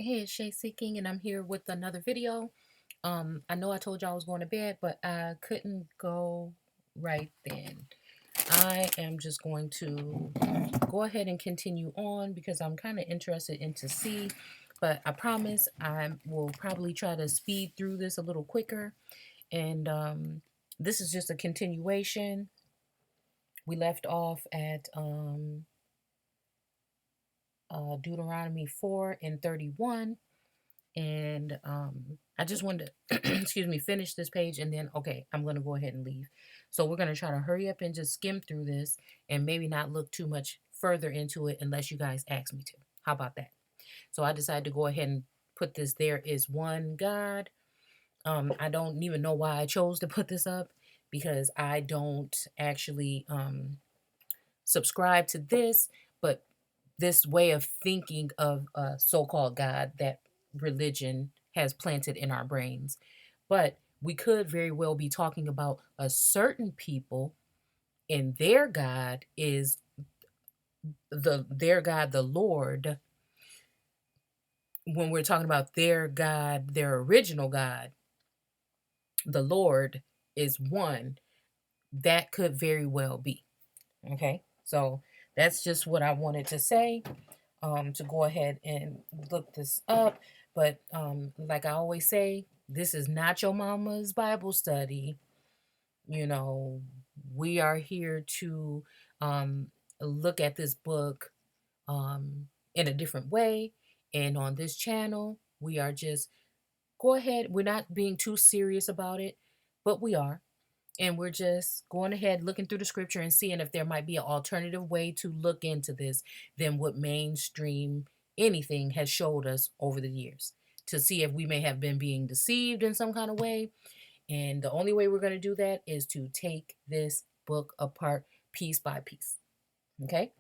Hey, it's Shay Seeking, and I'm here with another video. I know I told y'all I was going to bed, but I couldn't go right then. I am just going to go ahead and continue on because I'm kind of interested in to see, but I promise I will probably try to speed through this a little quicker. And this is just a continuation. We left off at Deuteronomy 4 and 31. And I just wanted to excuse me, finish this page, and then okay, I'm going to go ahead and leave. So we're going to try to hurry up and just skim through this and maybe not look too much further into it unless you guys ask me to. How about that? So I decided to go ahead and put this there is one God. I don't even know why I chose to put this up because I don't actually subscribe to this, but this way of thinking of a so-called God that religion has planted in our brains. But we could very well be talking about a certain people, and their God is their God, the Lord. When we're talking about their God, their original God, the Lord is one. That could very well be. Okay. So that's just what I wanted to say. To go ahead and look this up. But like I always say, this is not your mama's Bible study. You know, we are here to look at this book in a different way. And on this channel, we are just go ahead. We're not being too serious about it, but we are. And we're just going ahead, looking through the scripture and seeing if there might be an alternative way to look into this than what mainstream anything has showed us over the years, to see if we may have been being deceived in some kind of way. And the only way we're going to do that is to take this book apart piece by piece. Okay.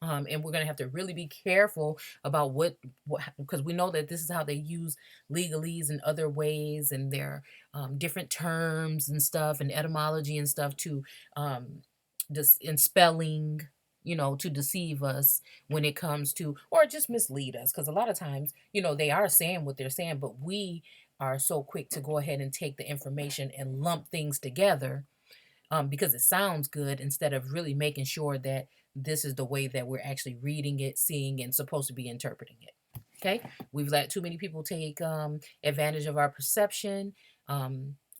And we're going to have to really be careful about what, because we know that this is how they use legalese and other ways, and their different terms and stuff, and etymology and stuff to just in spelling, to deceive us when it comes to, or just mislead us. Because a lot of times, they are saying what they're saying, but we are so quick to go ahead and take the information and lump things together because it sounds good instead of really making sure that this is the way that we're actually reading it, seeing, and supposed to be interpreting it. Okay, we've let too many people take advantage of our perception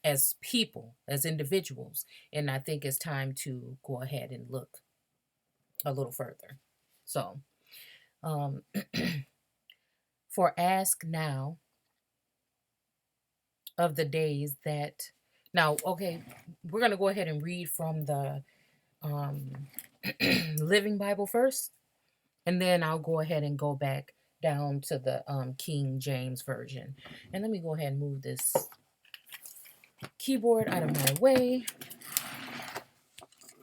as people, as individuals, and I think it's time to go ahead and look a little further. So, um, for ask now of the days that now, okay, we're gonna go ahead and read from the um, Living Bible first, and then I'll go ahead and go back down to the King James Version. And let me go ahead and move this keyboard out of my way.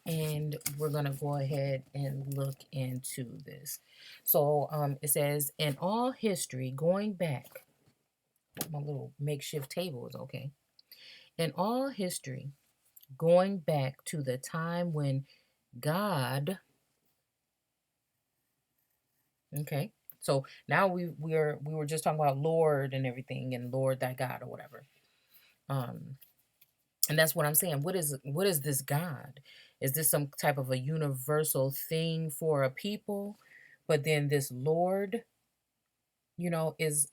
And we're going to go ahead and look into this. So it says, in all history, going back, my little makeshift table is okay. In all history, going back to the time when God, okay, so now we were just talking about Lord and everything, and Lord thy God or whatever. And that's what I'm saying. What is this God? Is this some type of a universal thing for a people? But then this Lord, is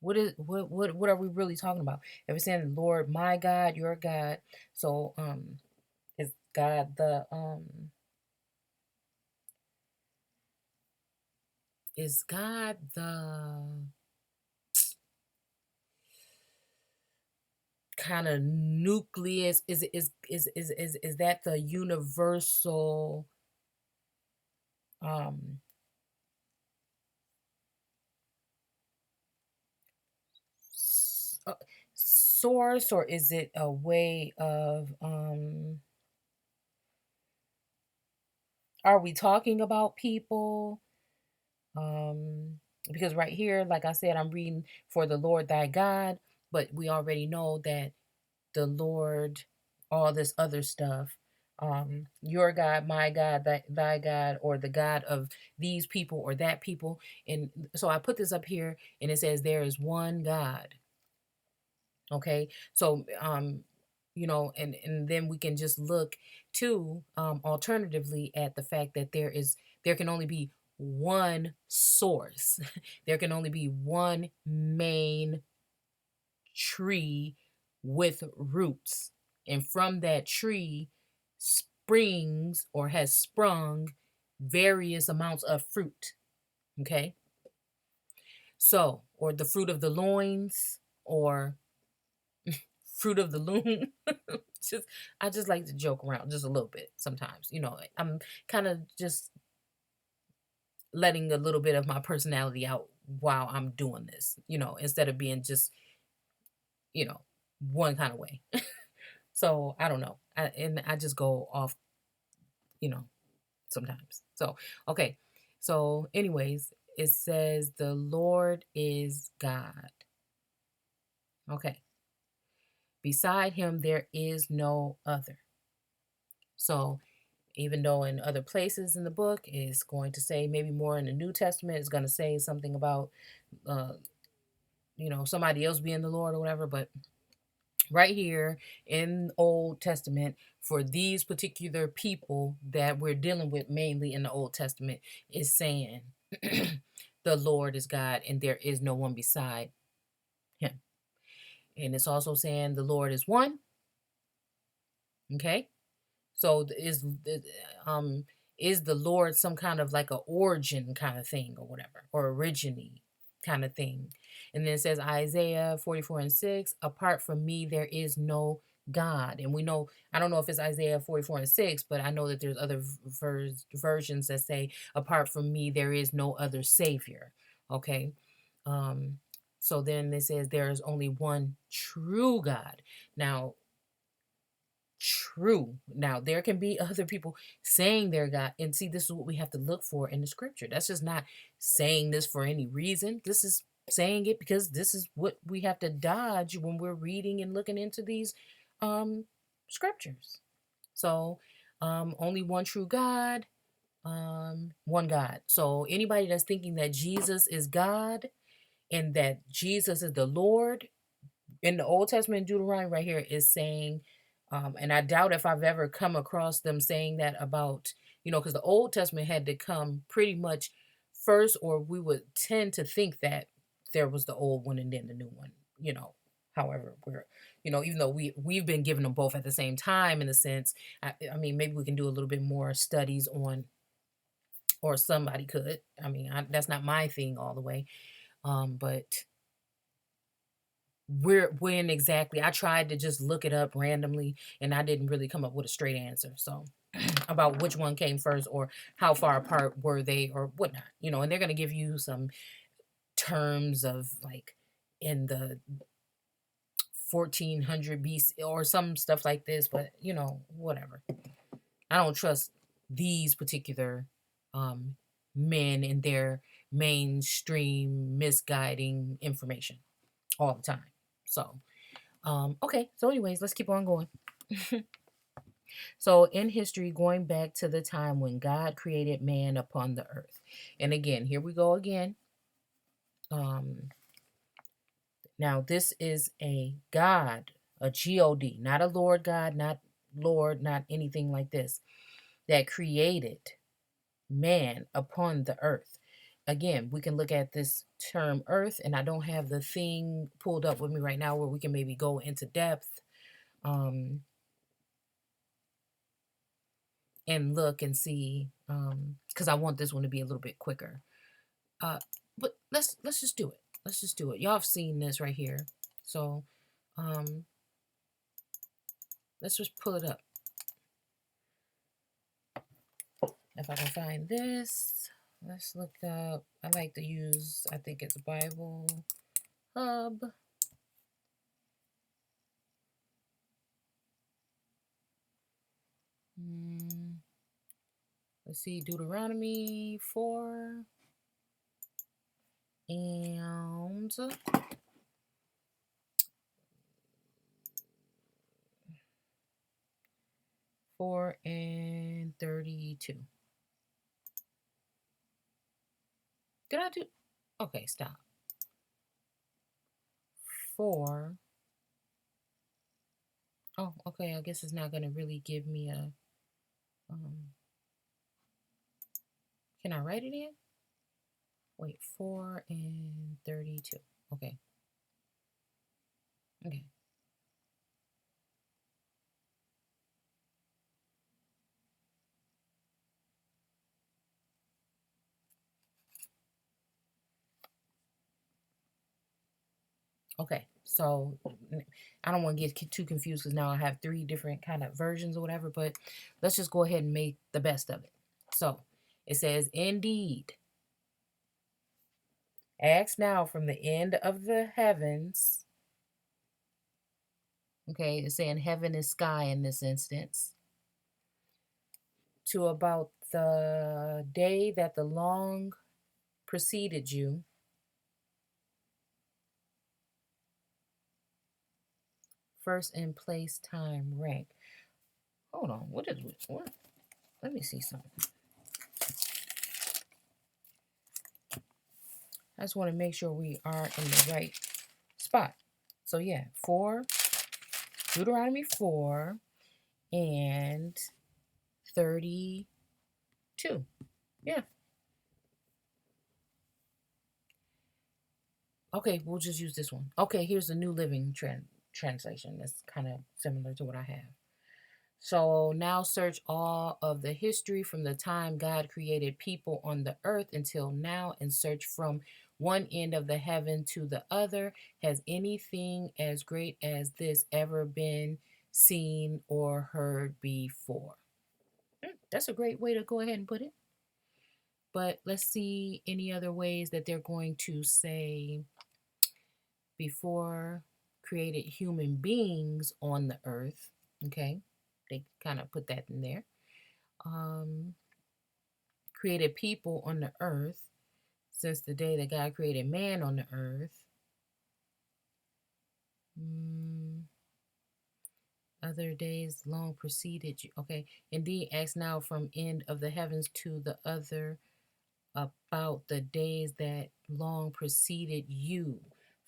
what are we really talking about? If it's saying Lord, my God, your God, so is God the is God the kind of nucleus? Is that the universal um source, or is it a way of are we talking about people? Because right here, like I said, I'm reading for the Lord thy God, but we already know that the Lord, all this other stuff, your God, my God, thy God, or the God of these people or that people. And so I put this up here and it says there is one God. Okay. So, and then we can just look too, alternatively at the fact that there can only be one source. There can only be one main tree with roots. And from that tree springs or has sprung various amounts of fruit. Okay. So, or the fruit of the loins, or fruit of the loom. just I just like to joke around just a little bit sometimes. I'm kind of just letting a little bit of my personality out while I'm doing this, instead of being just, you know, one kind of way. So I don't know. I just go off, you know, sometimes. So, okay. So, anyways, it says the Lord is God. Okay. Beside him, there is no other. So, even though in other places in the book it's going to say, maybe more in the New Testament, it's going to say something about, uh, somebody else being the Lord or whatever. But right here in Old Testament, for these particular people that we're dealing with mainly in the Old Testament, is saying the Lord is God and there is no one beside him. And it's also saying the Lord is one. Okay. So is the Lord some kind of like a origin kind of thing or whatever, or origine kind of thing? And then it says Isaiah 44:6, apart from me there is no God. And we know, I don't know if it's Isaiah 44:6, but I know that there's other versions that say, apart from me there is no other Savior. Okay. Um, so then it says there is only one true God. Now, true. Now, there can be other people saying they're God. And see, this is what we have to look for in the scripture. That's just not saying this for any reason. This is saying it because this is what we have to dodge when we're reading and looking into these scriptures. So, only one true God, one God. So, anybody that's thinking that Jesus is God and that Jesus is the Lord, in the Old Testament, Deuteronomy right here is saying, and I doubt if I've ever come across them saying that about, because the Old Testament had to come pretty much first, or we would tend to think that there was the old one and then the new one, however we're, even though we've been given them both at the same time in a sense. I mean, maybe we can do a little bit more studies on, or somebody could. I mean, that's not my thing all the way. But when exactly, I tried to just look it up randomly and I didn't really come up with a straight answer. So about which one came first or how far apart were they or whatnot, and they're going to give you some terms of like in the 1400 BC or some stuff like this, but whatever. I don't trust these particular um, men and their mainstream misguiding information all the time. So okay, so anyways, let's keep on going. So in history, going back to the time when God created man upon the earth. And again, here we go again. Now this is a God, a God, not a Lord God, not Lord, not anything like this, that created man upon the earth. Again, we can look at this term earth, and I don't have the thing pulled up with me right now where we can maybe go into depth. And look and see, because I want this one to be a little bit quicker. But let's just do it. Let's just do it. Y'all have seen this right here. So let's just pull it up. If I can find this, let's look up. I like to use, I think it's Bible Hub. Let's see, Deuteronomy 4 and 4 4 and 32. Did I do? Okay, stop. 4. Oh, okay. I guess it's not going to really give me a. Can I write it in? Wait, 4 and 32. Okay. Okay. Okay, so I don't want to get too confused because now I have 3 different kind of versions or whatever, but let's just go ahead and make the best of it. So it says, indeed, ask now from the end of the heavens. Okay, it's saying heaven is sky in this instance. To about the day that the long preceded you. First in place, time, rank. Hold on, what? Let me see something. I just want to make sure we are in the right spot. So yeah, 4, Deuteronomy 4 and 32. Yeah. Okay, we'll just use this one. Okay, here's the New Living Translation. That's kind of similar to what I have. So now search all of the history from the time God created people on the earth until now and search from one end of the heaven to the other. Has anything as great as this ever been seen or heard before? That's a great way to go ahead and put it. But let's see any other ways that they're going to say before created human beings on the earth. Okay, they kind of put that in there. Created people on the earth since the day that God created man on the earth. Other days long preceded you. Okay, indeed, ask now from end of the heavens to the other about the days that long preceded you.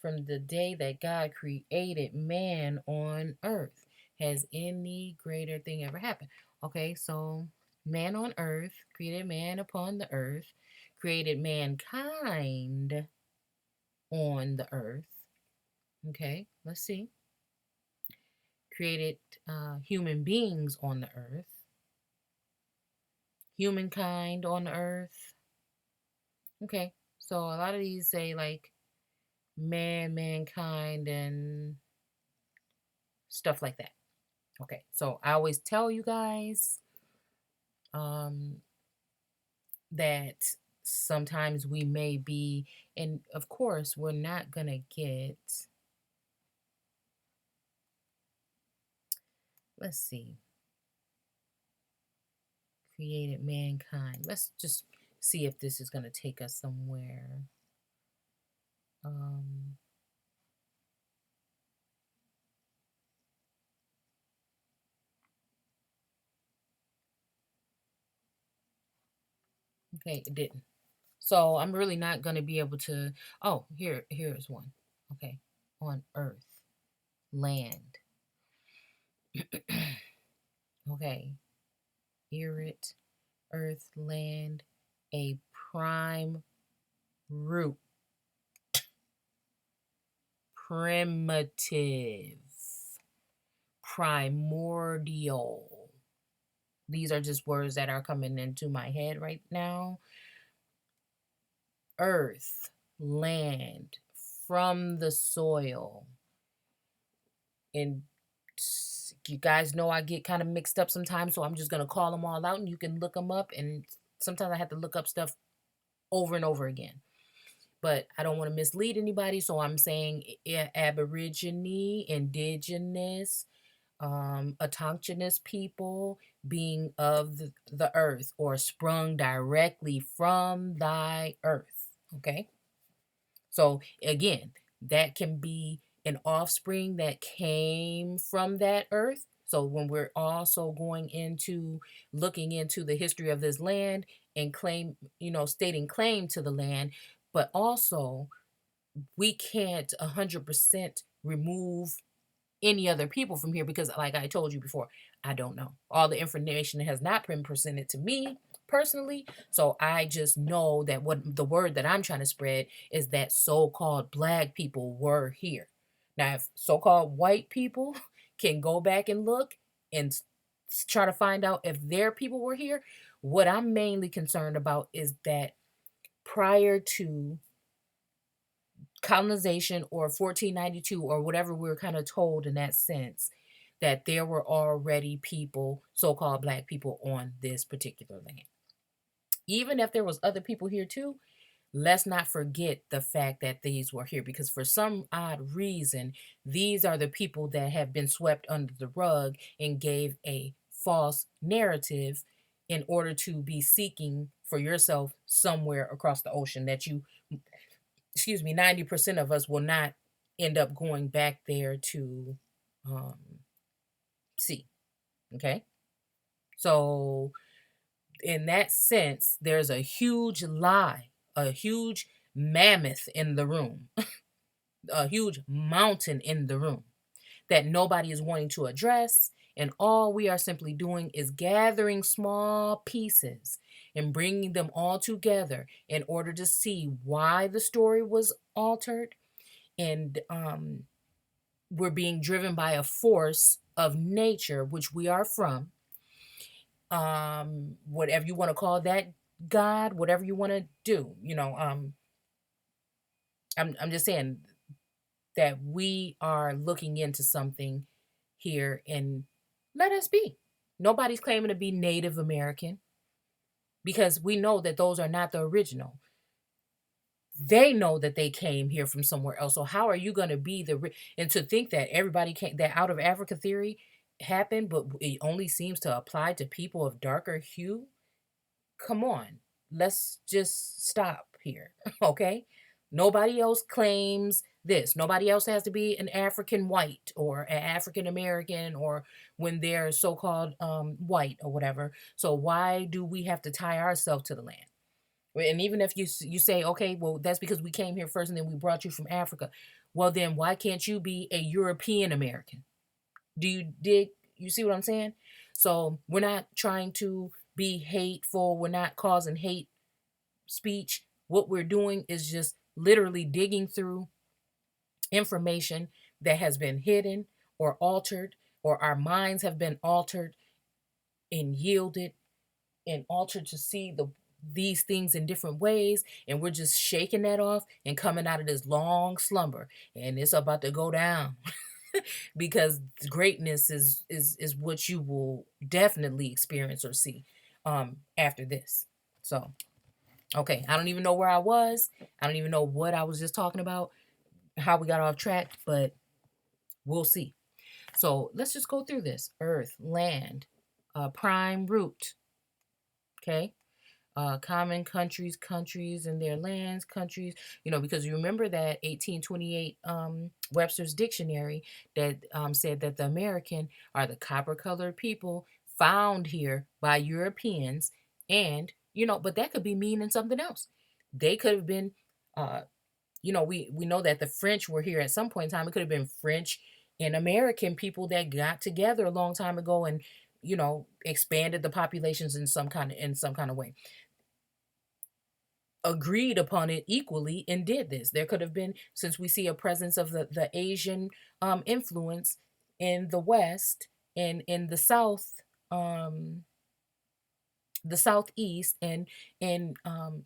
From the day that God created man on earth. Has any greater thing ever happened? Okay, so man on earth, created man upon the earth, created mankind on the earth. Okay, let's see. Created human beings on the earth, humankind on the earth. Okay, so a lot of these say like mankind, and stuff like that. Okay, so I always tell you guys that sometimes we may be, and of course, we're not going to get, let's see, created mankind. Let's just see if this is going to take us somewhere. Okay, it didn't. So I'm really not going to be able to. Oh, here's one. Okay, on earth, land. Okay, Irit, earth, land, a prime root, primitive, primordial. These are just words that are coming into my head right now. Earth, land, from the soil. And you guys know I get kind of mixed up sometimes, so I'm just going to call them all out and you can look them up. And sometimes I have to look up stuff over and over again. But I don't want to mislead anybody, so I'm saying aborigine, indigenous, autochthonous people, being of the earth or sprung directly from thy earth. Okay? So again, that can be an offspring that came from that earth. So when we're also going into looking into the history of this land and claim, stating claim to the land, but also we can't 100% remove any other people from here because, like I told you before, I don't know. All the information has not been presented to me personally. So I just know that what the word that I'm trying to spread is that so-called black people were here. Now, if so-called white people can go back and look and try to find out if their people were here, what I'm mainly concerned about is that prior to colonization or 1492 or whatever we were kind of told in that sense, that there were already people, so-called black people, on this particular land. Even if there was other people here too, let's not forget the fact that these were here, because for some odd reason these are the people that have been swept under the rug and gave a false narrative in order to be seeking for yourself somewhere across the ocean that you, 90% of us will not end up going back there to um, see. Okay. So, in that sense, there's a huge lie, a huge mammoth in the room, a huge mountain in the room that nobody is wanting to address. And all we are simply doing is gathering small pieces and bringing them all together in order to see why the story was altered. And we're being driven by a force of nature, which we are from. Whatever you want to call that, God, whatever you want to do, I'm just saying that we are looking into something here, and let us be. Nobody's claiming to be Native American because we know that those are not the original. They know that they came here from somewhere else. So how are you going to be and to think that everybody came, that out of Africa theory happened, but it only seems to apply to people of darker hue? Come on, let's just stop here. Okay, nobody else claims this. Nobody else has to be an African white or an African American, or when they're so-called white or whatever. So why do we have to tie ourselves to the land? And even if you say, okay, well, that's because we came here first and then we brought you from Africa. Well, then why can't you be a European American? Do you dig? You see what I'm saying? So we're not trying to be hateful. We're not causing hate speech. What we're doing is just literally digging through information that has been hidden or altered, or our minds have been altered and yielded and altered to see these things in different ways, and we're just shaking that off and coming out of this long slumber, and it's about to go down. Because greatness is what you will definitely experience or see after this. So, okay, I don't even know where I was. I don't even know what I was just talking about, how we got off track, but we'll see. So let's just go through this. Earth, land, prime root. Okay. Common countries and their lands, countries, because you remember that 1828 Webster's dictionary that said that the American are the copper colored people found here by Europeans. And, but that could be meaning something else. They could have been, we know that the French were here at some point in time. It could have been French and American people that got together a long time ago and, expanded the populations in some kind of way, agreed upon it equally and did this. There could have been, since we see a presence of the Asian influence in the West and in the South, the Southeast, and in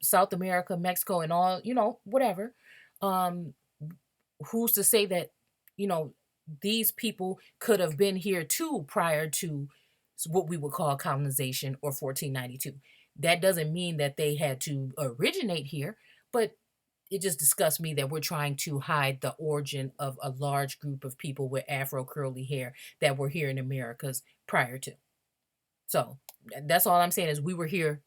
South America, Mexico, and all, whatever. Who's to say that, these people could have been here too prior to what we would call colonization or 1492? That doesn't mean that they had to originate here, but it just disgusts me that we're trying to hide the origin of a large group of people with Afro curly hair that were here in Americas prior to. So that's all I'm saying is we were here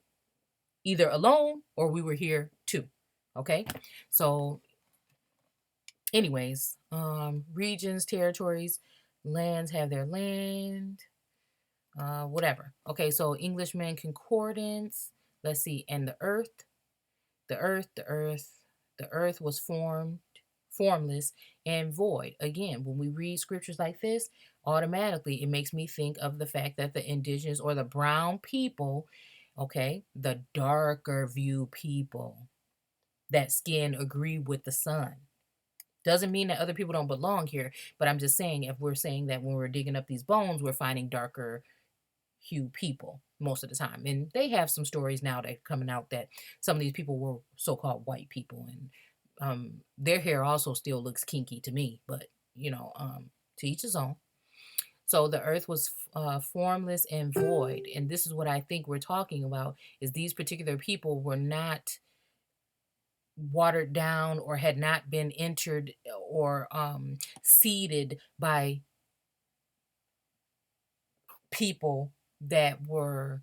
either alone or we were here too. Okay. So anyways, regions, territories, lands have their land. whatever. Okay, so Englishman Concordance. Let's see. And the earth, the earth, the earth was formless, and void. Again, when we read scriptures like this, automatically it makes me think of the fact that the indigenous or the brown people, okay, the darker view people, that skin agree with the sun. Doesn't mean that other people don't belong here, but I'm just saying if we're saying that when we're digging up these bones, we're finding darker hue people most of the time. And they have some stories now that are coming out that some of these people were so-called white people, and their hair also still looks kinky to me, but to each his own. So the earth was formless and void, and this is what I think we're talking about, is these particular people were not watered down or had not been entered or seeded by people that were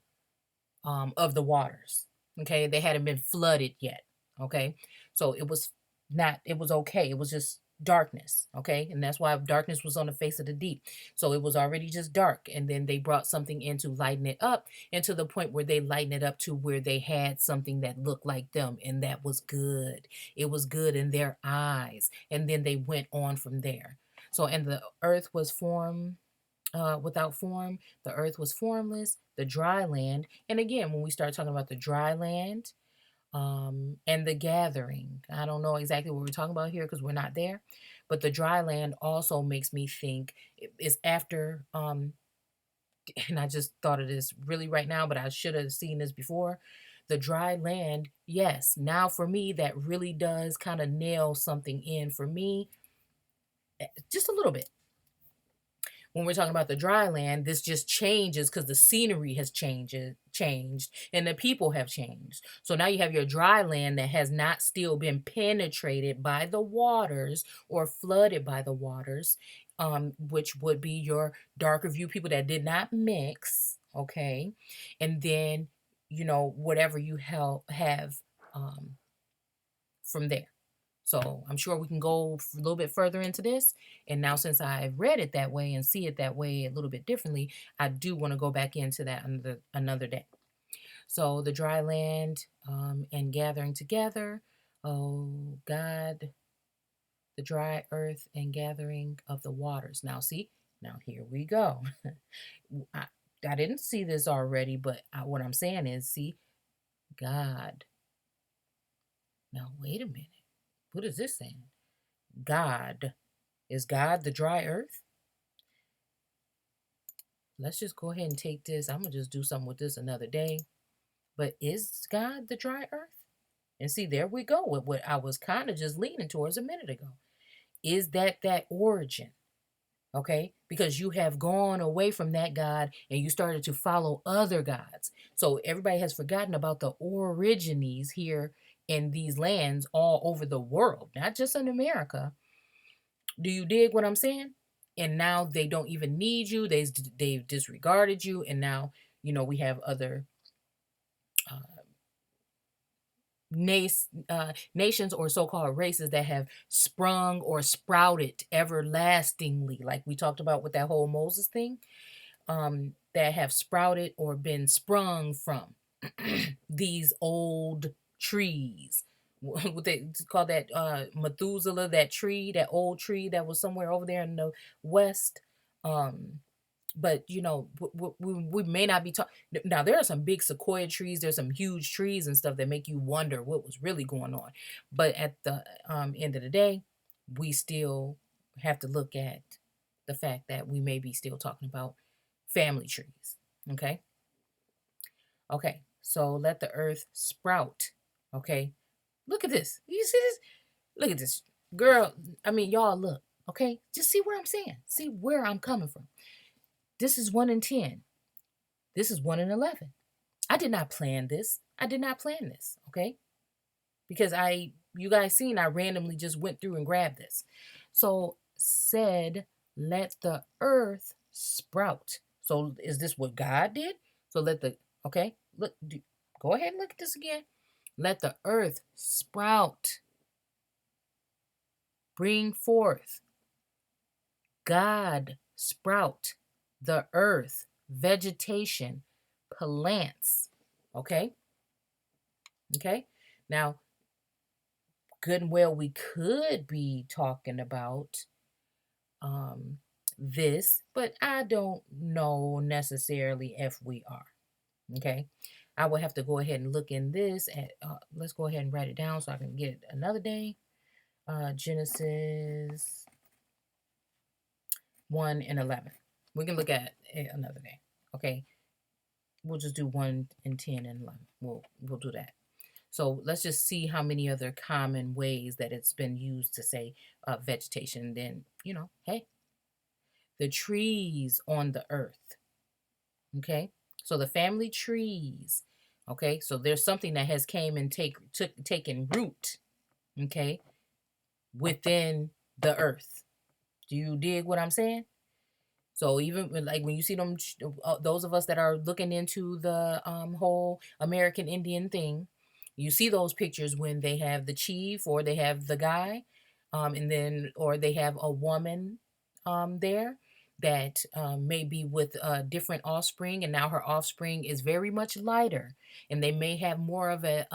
of the waters. Okay, they hadn't been flooded yet. Okay, so it was not, it was okay. It was just darkness. Okay, and that's why darkness was on the face of the deep. So it was already just dark, and then they brought something in to lighten it up, and to the point where they lightened it up to where they had something that looked like them, and that was good. It was good in their eyes, and then they went on from there. So, and the earth was formed without form. The earth was formless, the dry land. And again, when we start talking about the dry land and the gathering, I don't know exactly what we're talking about here because we're not there. But the dry land also makes me think is after, and I just thought of this really right now, but I should have seen this before. The dry land, yes. Now for me, that really does kind of nail something in for me, just a little bit. When we're talking about the dry land, this just changes because the scenery has changed and the people have changed. So now you have your dry land that has not still been penetrated by the waters or flooded by the waters, which would be your darker view people that did not mix, okay? And then, whatever you have from there. So I'm sure we can go a little bit further into this. And now, since I've read it that way and see it that way a little bit differently, I do want to go back into that another day. So the dry land and gathering together. Oh, God, the dry earth and gathering of the waters. Now, see, now here we go. I, I didn't see this already, but what I'm saying is, see, God. Now, wait a minute. What is this saying? God. Is God the dry earth? Let's just go ahead and take this. I'm going to just do something with this another day. But is God the dry earth? And see, there we go with what I was kind of just leaning towards a minute ago. Is that origin? Okay? Because you have gone away from that God and you started to follow other gods. So everybody has forgotten about the origines here in these lands all over the world, not just in America. Do you dig what I'm saying? And now they don't even need you. They've disregarded you, and now we have other uh, nations or so-called races that have sprung or sprouted everlastingly, like we talked about with that whole Moses thing. That have sprouted or been sprung from these old trees. What they call that Methuselah, that tree, that old tree that was somewhere over there in the west. But we may not be talking now. There are some big sequoia trees, there's some huge trees and stuff that make you wonder what was really going on. But at the end of the day, we still have to look at the fact that we may be still talking about family trees. Okay, so let the earth sprout. Okay, look at this. You see this? Look at this, girl. I mean, y'all look. Okay, just see where I'm saying. See where I'm coming from. This is 1 in 10. This is 1 in 11. I did not plan this. Okay, because you guys seen, I randomly just went through and grabbed this. So said, let the earth sprout. So is this what God did? So okay, go ahead and look at this again. Let the earth sprout, bring forth. God sprout the earth. vegetation, plants. Okay? Okay? Now, good and well, we could be talking about um, this, but I don't know necessarily if we are. Okay? I will have to go ahead and look in this. At, let's go ahead and write it down so I can get it another day. Genesis 1 and 11. We can look at it another day. Okay? We'll just do 1 and 10 and 11. We'll do that. So let's just see how many other common ways that it's been used to say vegetation. Then, hey, the trees on the earth. Okay, so the family trees. Okay, so there's something that has came and taken root. Okay, within the earth. Do you dig what I'm saying? So even when you see them, those of us that are looking into the whole American Indian thing, you see those pictures when they have the chief or they have the guy, and then or they have a woman there that may be with different offspring, and now her offspring is very much lighter, and they may have more of a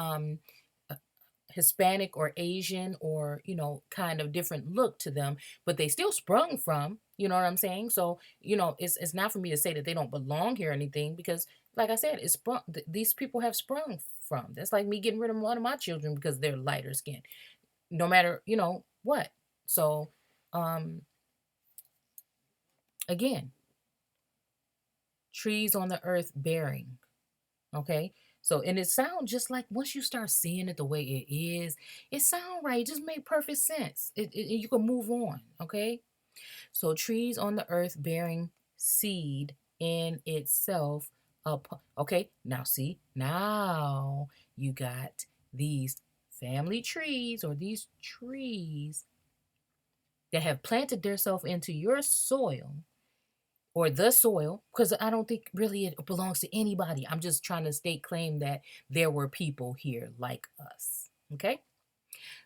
Hispanic or Asian or, kind of different look to them, but they still sprung from, you know what I'm saying? So, it's not for me to say that they don't belong here or anything because, like I said, it's sprung, these people have sprung from. That's like me getting rid of one of my children because they're lighter skinned, no matter, what. So, again, trees on the earth bearing, okay? So, and it sounds just like once you start seeing it the way it is, it sounds right. It just make perfect sense. You can move on, okay? So, trees on the earth bearing seed in itself. Okay, now see, now you got these family trees or these trees that have planted themselves into your soil or the soil, because I don't think really it belongs to anybody. I'm just trying to state claim that there were people here like us. Okay?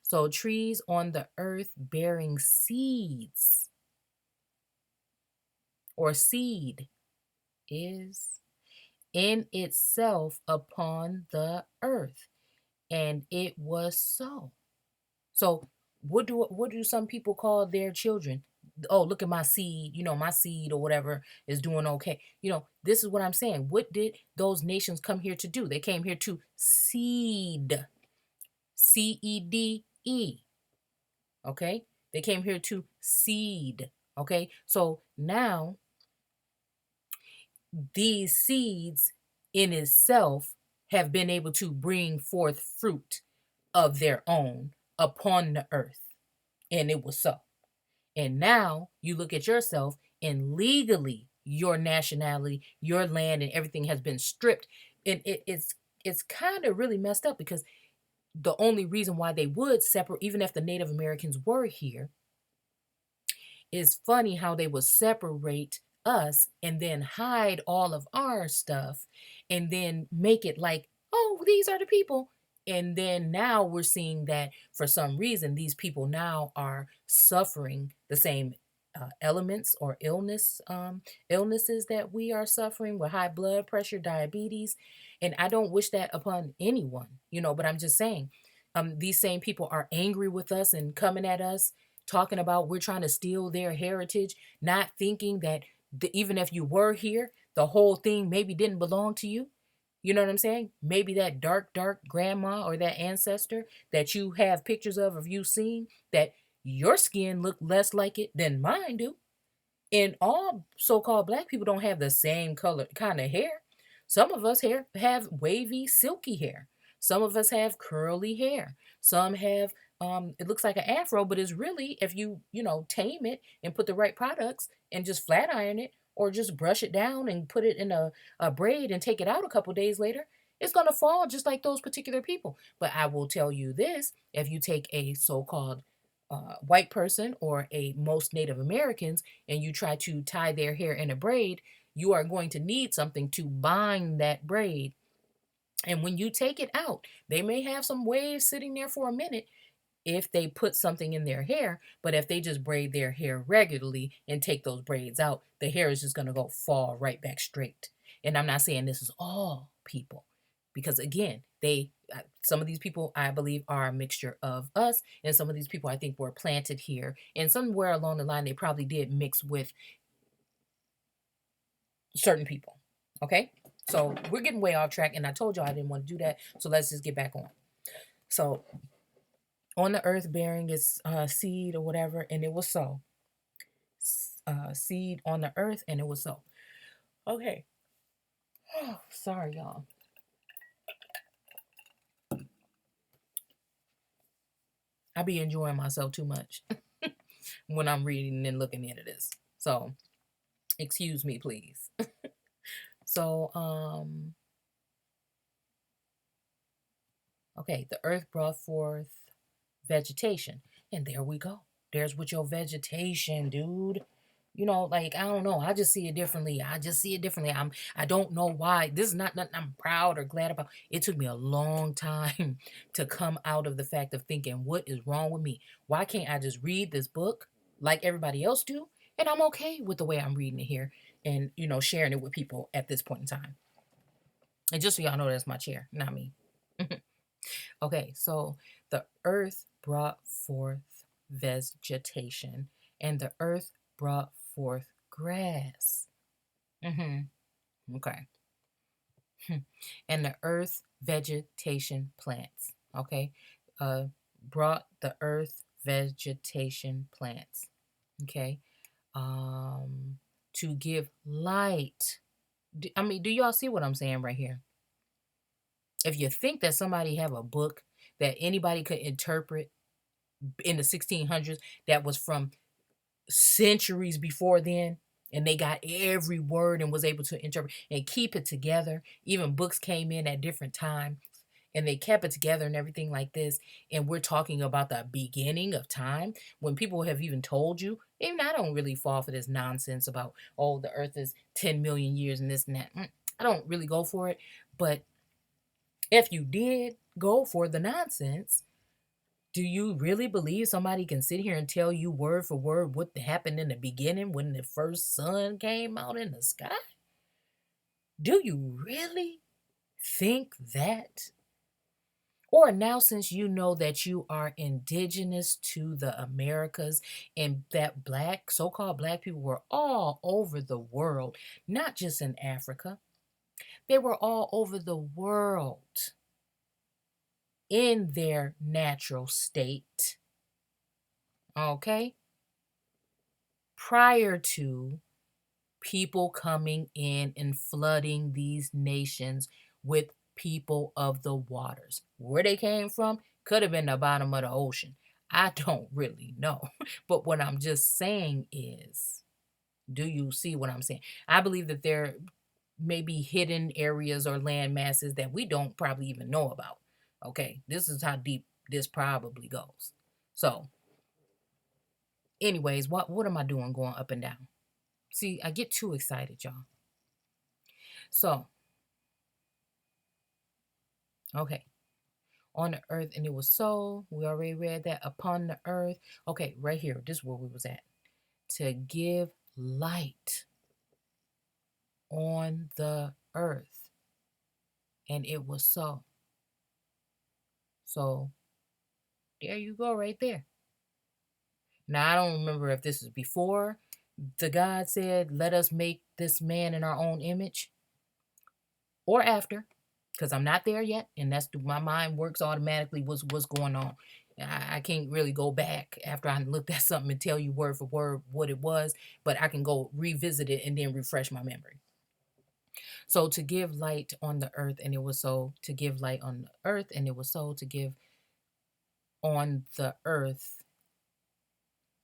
So trees on the earth bearing seeds or seed is in itself upon the earth. And it was so. So what do some people call their children? Oh, look at my seed, my seed or whatever is doing okay. This is what I'm saying. What did those nations come here to do? They came here to seed. CEDE. Okay? They came here to seed. Okay? So now these seeds in itself have been able to bring forth fruit of their own upon the earth. And it was so. And now you look at yourself and legally your nationality, your land and everything has been stripped. And it's kind of really messed up because the only reason why they would separate, even if the Native Americans were here, is funny how they would separate us and then hide all of our stuff and then make it like, oh, these are the people. And then now we're seeing that for some reason, these people now are suffering the same elements or illnesses that we are suffering with high blood pressure, diabetes. And I don't wish that upon anyone, but I'm just saying, these same people are angry with us and coming at us talking about we're trying to steal their heritage, not thinking that even if you were here, the whole thing maybe didn't belong to you. You know what I'm saying? Maybe that dark grandma or that ancestor that you have pictures of you seeing, that your skin look less like it than mine do. And all so-called black people don't have the same color kind of hair. Some of us here have wavy, silky hair. Some of us have curly hair. Some have it looks like an afro, but it's really, if tame it and put the right products and just flat iron it or just brush it down and put it in a braid and take it out a couple days later, it's going to fall just like those particular people. But I will tell you this, if you take a so-called white person or most Native Americans and you try to tie their hair in a braid, you are going to need something to bind that braid. And when you take it out, they may have some waves sitting there for a minute. if they put something in their hair, but if they just braid their hair regularly and take those braids out, the hair is just going to go fall right back straight. And I'm not saying this is all people, because again, some of these people I believe are a mixture of us, and some of these people I think were planted here, and somewhere along the line they probably did mix with certain people. Okay, so we're getting way off track, and I told y'all I didn't want to do that, so let's just get back on. So on the earth bearing its seed or whatever, and it was so. Seed on the earth, and it was so. Okay. Oh, sorry, y'all. I be enjoying myself too much when I'm reading and looking into this. So, excuse me, please. So, okay, the earth brought forth vegetation. And there we go. There's with your vegetation, dude. You know, like, I don't know. I just see it differently. I don't know why. This is not nothing I'm proud or glad about. It took me a long time to come out of the fact of thinking, what is wrong with me? Why can't I just read this book like everybody else do? And I'm okay with the way I'm reading it here and, sharing it with people at this point in time. And just so y'all know, that's my chair, not me. Okay, so the earth brought forth vegetation, and the earth brought forth grass. Okay. And the earth vegetation plants. Okay. Brought the earth vegetation plants. Okay. To give light. Do y'all see what I'm saying right here? If you think that somebody have a book that anybody could interpret in the 1600s that was from centuries before then, and they got every word and was able to interpret and keep it together, even books came in at different times and they kept it together and everything like this, and we're talking about the beginning of time when people have even told you, even I don't really fall for this nonsense about, oh, the earth is 10 million years and this and that. I don't really go for it. But if you did go for the nonsense, do you really believe somebody can sit here and tell you word for word what happened in the beginning when the first sun came out in the sky? Do you really think that? Or now, since you know that you are indigenous to the Americas and that so-called black people were all over the world, not just in Africa, they were all over the world in their natural state. Okay? Prior to people coming in and flooding these nations with people of the waters. Where they came from could have been the bottom of the ocean. I don't really know. But what I'm just saying is, do you see what I'm saying? I believe that there may be hidden areas or land masses that we don't probably even know about. Okay, this is how deep this probably goes. So, anyways, what am I doing going up and down? See, I get too excited, y'all. So, okay. On the earth, and it was so. We already read that. Upon the earth. Okay, right here. This is where we was at. To give light on the earth. And it was so. So, there you go right there. Now, I don't remember if this is before the God said, let us make this man in our own image, or after, because I'm not there yet, and that's my mind works automatically what's going on. I can't really go back after I looked at something and tell you word for word what it was, but I can go revisit it and then refresh my memory. So to give light on the earth, and it was so. To give light on the earth, and it was so. To give on the earth.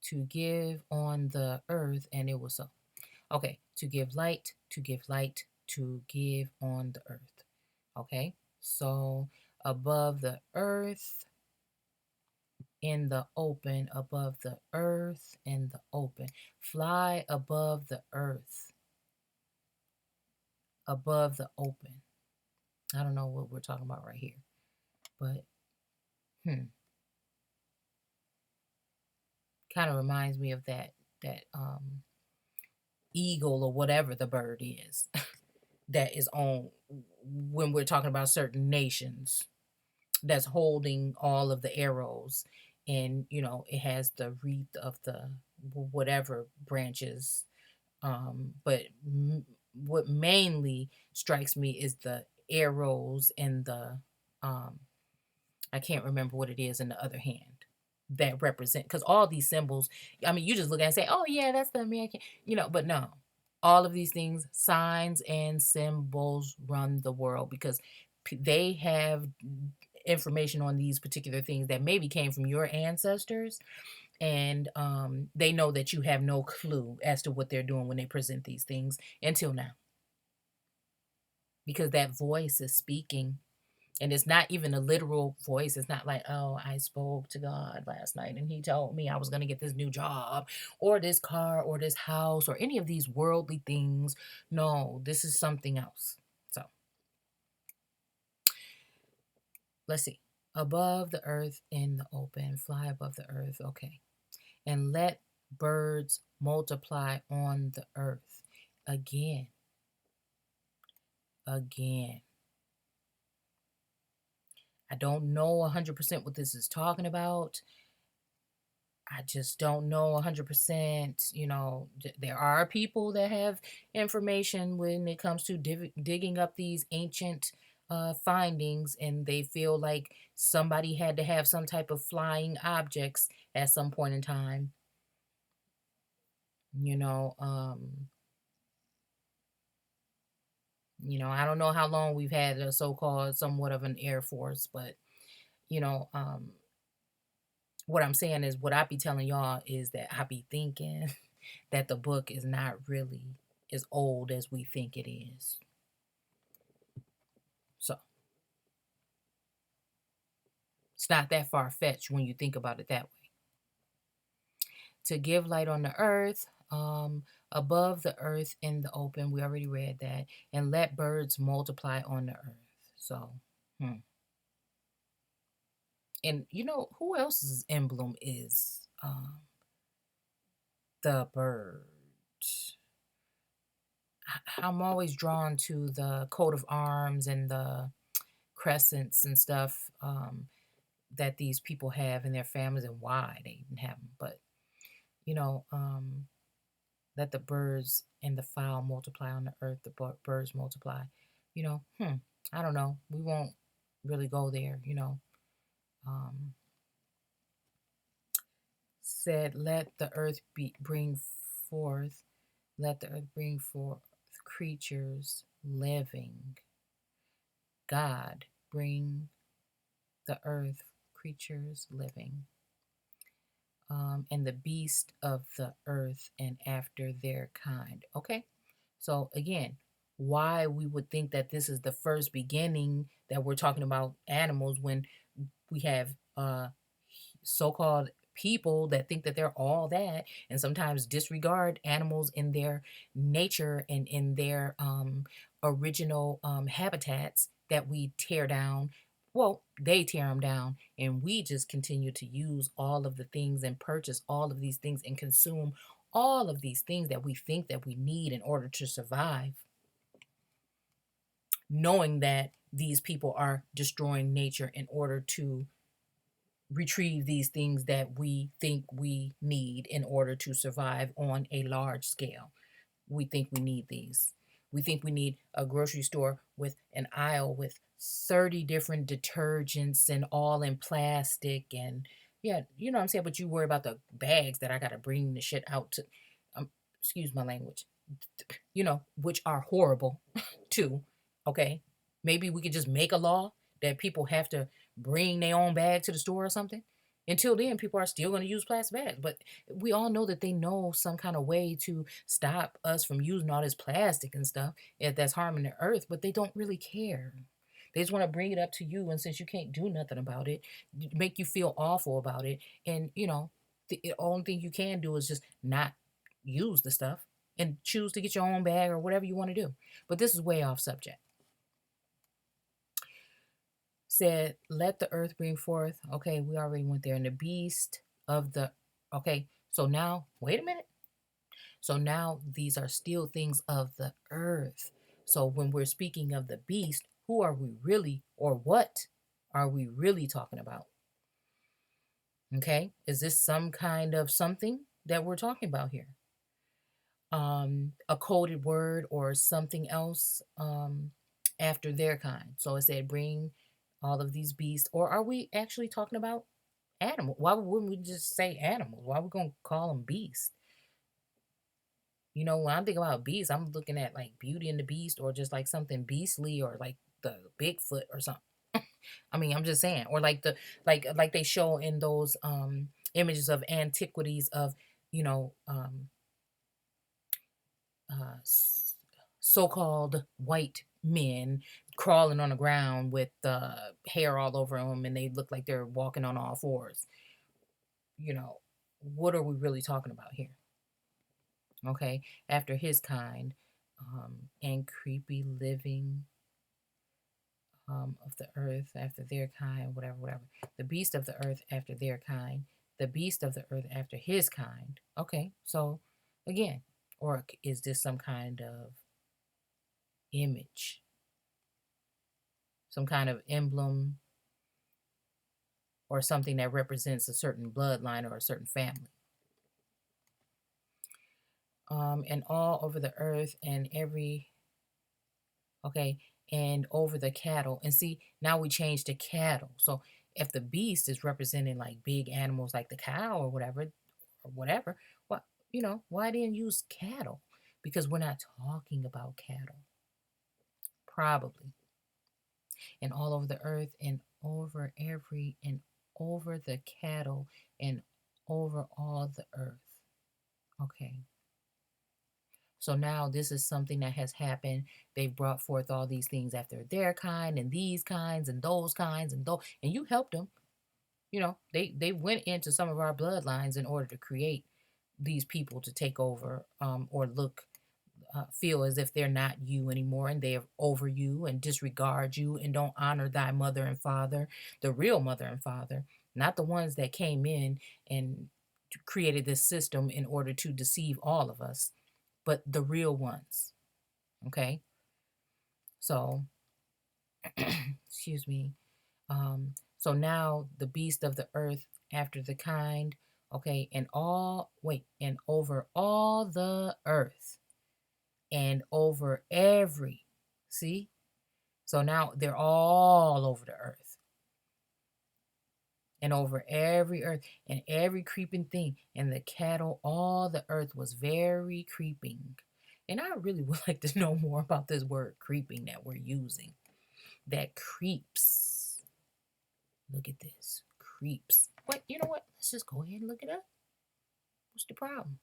To give on the earth, and it was so. Okay, to give light, to give light, to give on the earth. Okay, so above the earth, in the open, above the earth, in the open. Fly above the earth, above the open. I don't know what we're talking about right here, but Kind of reminds me of that eagle or whatever the bird is that is on when we're talking about certain nations that's holding all of the arrows, and it has the wreath of the whatever branches, but what mainly strikes me is the arrows and the um I can't remember what it is in the other hand that represent, because all these symbols, I mean, you just look at it and say, oh yeah, that's the American, but no, all of these things, signs and symbols run the world, because they have information on these particular things that maybe came from your ancestors, and they know that you have no clue as to what they're doing when they present these things until now, because that voice is speaking. And it's not even a literal voice. It's not like, oh, I spoke to God last night and he told me I was going to get this new job or this car or this house or any of these worldly things. No, this is something else. So let's see. Above the earth in the open, fly above the earth. Okay. And let birds multiply on the earth. Again. I don't know 100% what this is talking about. I just don't know 100%. There are people that have information when it comes to digging up these ancient findings, and they feel like somebody had to have some type of flying objects at some point in time. You know, um, I don't know how long we've had a so-called somewhat of an Air Force, but you know, um, what I'm saying is, what I be telling y'all is that I be thinking that the book is not really as old as we think it is. So it's not that far-fetched when you think about it that way. To give light on the earth, above the earth in the open, we already read that, and let birds multiply on the earth. So, and who else's emblem is the bird? I'm always drawn to the coat of arms and the crescents and stuff, that these people have in their families, and why they even have them. But you know, um, let the birds and the fowl multiply on the earth. The birds multiply. I don't know. We won't really go there. Um, Said, let the earth bring forth. Let the earth bring forth creatures living. God, bring the earth creatures living. And the beast of the earth and after their kind. Okay, so again, why we would think that this is the first beginning that we're talking about animals, when we have so-called people that think that they're all that, and sometimes disregard animals in their nature and in their original habitats that we tear down. Well, they tear them down, and we just continue to use all of the things and purchase all of these things and consume all of these things that we think that we need in order to survive, knowing that these people are destroying nature in order to retrieve these things that we think we need in order to survive on a large scale. We think we need these. We think we need a grocery store with an aisle with 30 different detergents and all in plastic. And yeah, you know what I'm saying? But you worry about the bags that I got to bring the shit out to, um, excuse my language, which are horrible too. Okay. Maybe we could just make a law that people have to bring their own bag to the store or something. Until then, people are still going to use plastic bags. But we all know that they know some kind of way to stop us from using all this plastic and stuff if that's harming the earth, but they don't really care. They just want to bring it up to you, and since you can't do nothing about it, make you feel awful about it. And, the only thing you can do is just not use the stuff and choose to get your own bag or whatever you want to do. But this is way off subject. Said, let the earth bring forth. Okay, we already went there. And the beast of the, okay, So now, wait a minute. So now these are still things of the earth. So when we're speaking of the beast, who are we really, or what are we really talking about? Okay, is this some kind of something that we're talking about here? A coded word or something else after their kind. So it said, bring all of these beasts, or are we actually talking about animals? Why wouldn't we just say animals? Why are we gonna call them beasts? You know, when I'm thinking about beasts, I'm looking at like Beauty and the Beast, or just like something beastly, or like the Bigfoot or something. I mean, I'm just saying, or like the like they show in those images of antiquities of, you know, uh, so-called white men crawling on the ground with hair all over them, and they look like they're walking on all fours. You know, what are we really talking about here? Okay, after his kind, and creepy living of the earth after their kind, whatever, whatever. The beast of the earth after their kind, the beast of the earth after his kind. Okay, so again, or is this some kind of image, some kind of emblem, or something that represents a certain bloodline or a certain family? And all over the earth and every, okay, and over the cattle. And see, now we change to cattle. So if the beast is representing like big animals like the cow or whatever, what, why didn't use cattle? Because we're not talking about cattle. Probably. And all over the earth and over every and over the cattle and over all the earth. Okay. So now this is something that has happened. They've brought forth all these things after their kind and these kinds and those kinds and those, and you helped them. They went into some of our bloodlines in order to create these people to take over, or feel as if they're not you anymore, and they're over you and disregard you and don't honor thy mother and father, the real mother and father, not the ones that came in and created this system in order to deceive all of us, but the real ones. Okay, so excuse me. So now the beast of the earth after the kind, okay, and over all the earth and over every, see? So now they're all over the earth and over every earth and every creeping thing, and the cattle, all the earth was very creeping. And I really would like to know more about this word creeping that we're using. That creeps. Look at this. Creeps. What? You know what? Let's just go ahead and look it up. What's the problem?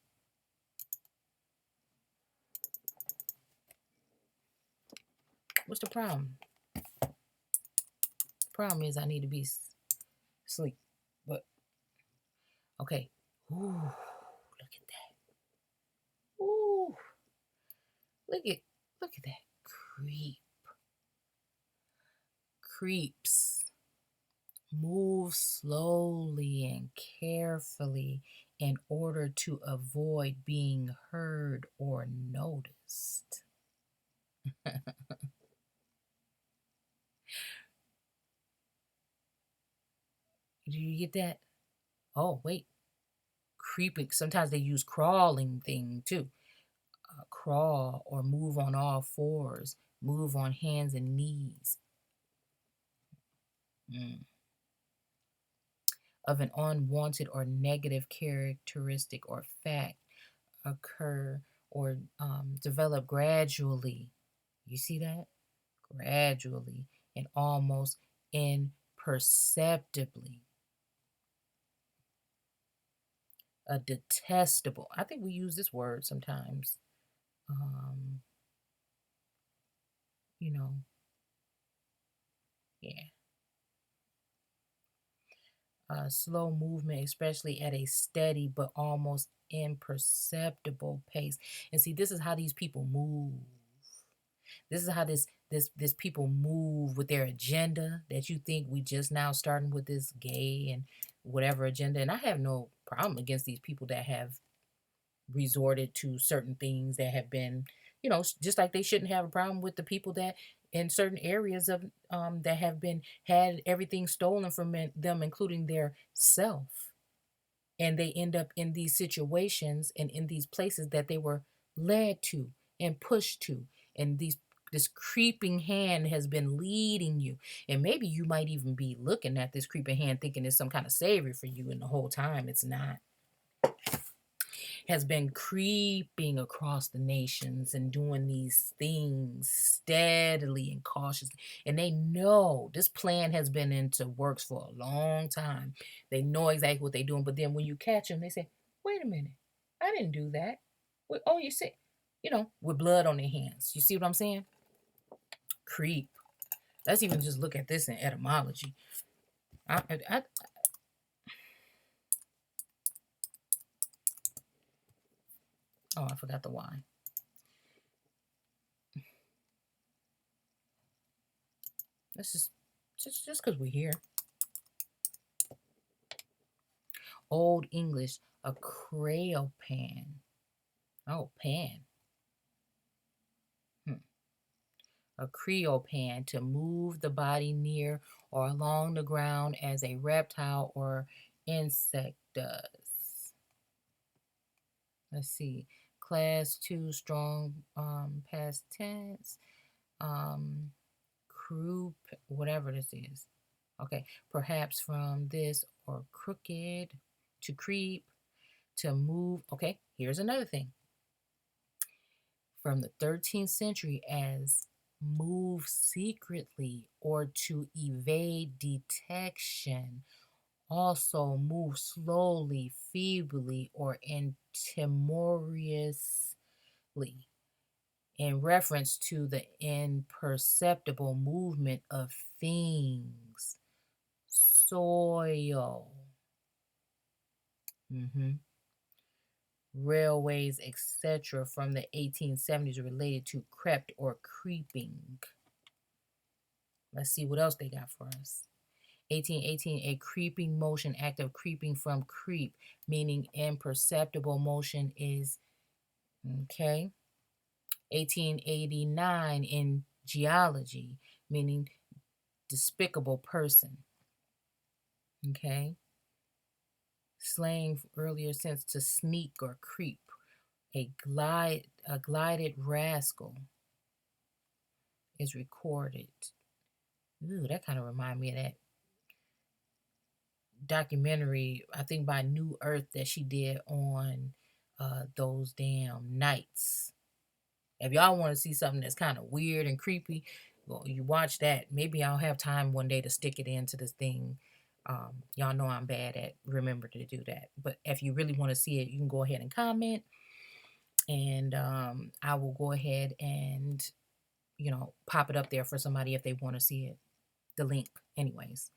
What's the problem? Problem is I need to be asleep. But okay. Ooh, look at that. Ooh, look at that. Creeps. Move slowly and carefully in order to avoid being heard or noticed. Do you get that? Oh, wait. Creeping. Sometimes they use crawling thing too. Crawl or move on all fours. Move on hands and knees. Of an unwanted or negative characteristic or fact occur or develop gradually. You see that? Gradually and almost imperceptibly. A detestable. I think we use this word sometimes. You know, yeah. Slow movement, especially at a steady but almost imperceptible pace. And see, this is how these people move. This is how this people move with their agenda that you think we just now starting with this gay and whatever agenda. And I have no problem against these people that have resorted to certain things that have been, just like they shouldn't have a problem with the people that in certain areas of that have been had everything stolen from them, including their self, and they end up in these situations and in these places that they were led to and pushed to, and this creeping hand has been leading you, and maybe you might even be looking at this creeping hand thinking it's some kind of savior for you, and the whole time it's not. Has been creeping across the nations and doing these things steadily and cautiously. And they know this plan has been into works for a long time. They know exactly what they're doing. But then when you catch them, they say, wait a minute, I didn't do that. Oh, you see, with blood on their hands. You see what I'm saying? Creep. Let's even just look at this in etymology. Oh, I forgot the why. This is just because we're here. Old English, a crayopan. Oh, pan. A creopan, to move the body near or along the ground as a reptile or insect does. Let's see. Class 2, strong past tense. Croup, whatever this is. Okay, perhaps from this or crooked, to creep, to move. Okay, here's another thing. From the 13th century as move secretly or to evade detection. Also move slowly, feebly, or intimorously, in reference to the imperceptible movement of things. Soil. Railways, etc., from the 1870s related to crept or creeping. Let's see what else they got for us. 1818, a creeping motion, act of creeping from creep, meaning imperceptible motion is, okay. 1889, in geology, meaning despicable person, okay. Slang earlier sense, to sneak or creep, a glided rascal is recorded. Ooh, that kind of remind me of that documentary, I think by New Earth, that she did on those damn nights. If y'all want to see something that's kind of weird and creepy, well, you watch that. Maybe I'll have time one day to stick it into this thing. Y'all know I'm bad at remember to do that. But if you really want to see it, you can go ahead and comment, and I will go ahead and pop it up there for somebody if they want to see it. The link, anyways.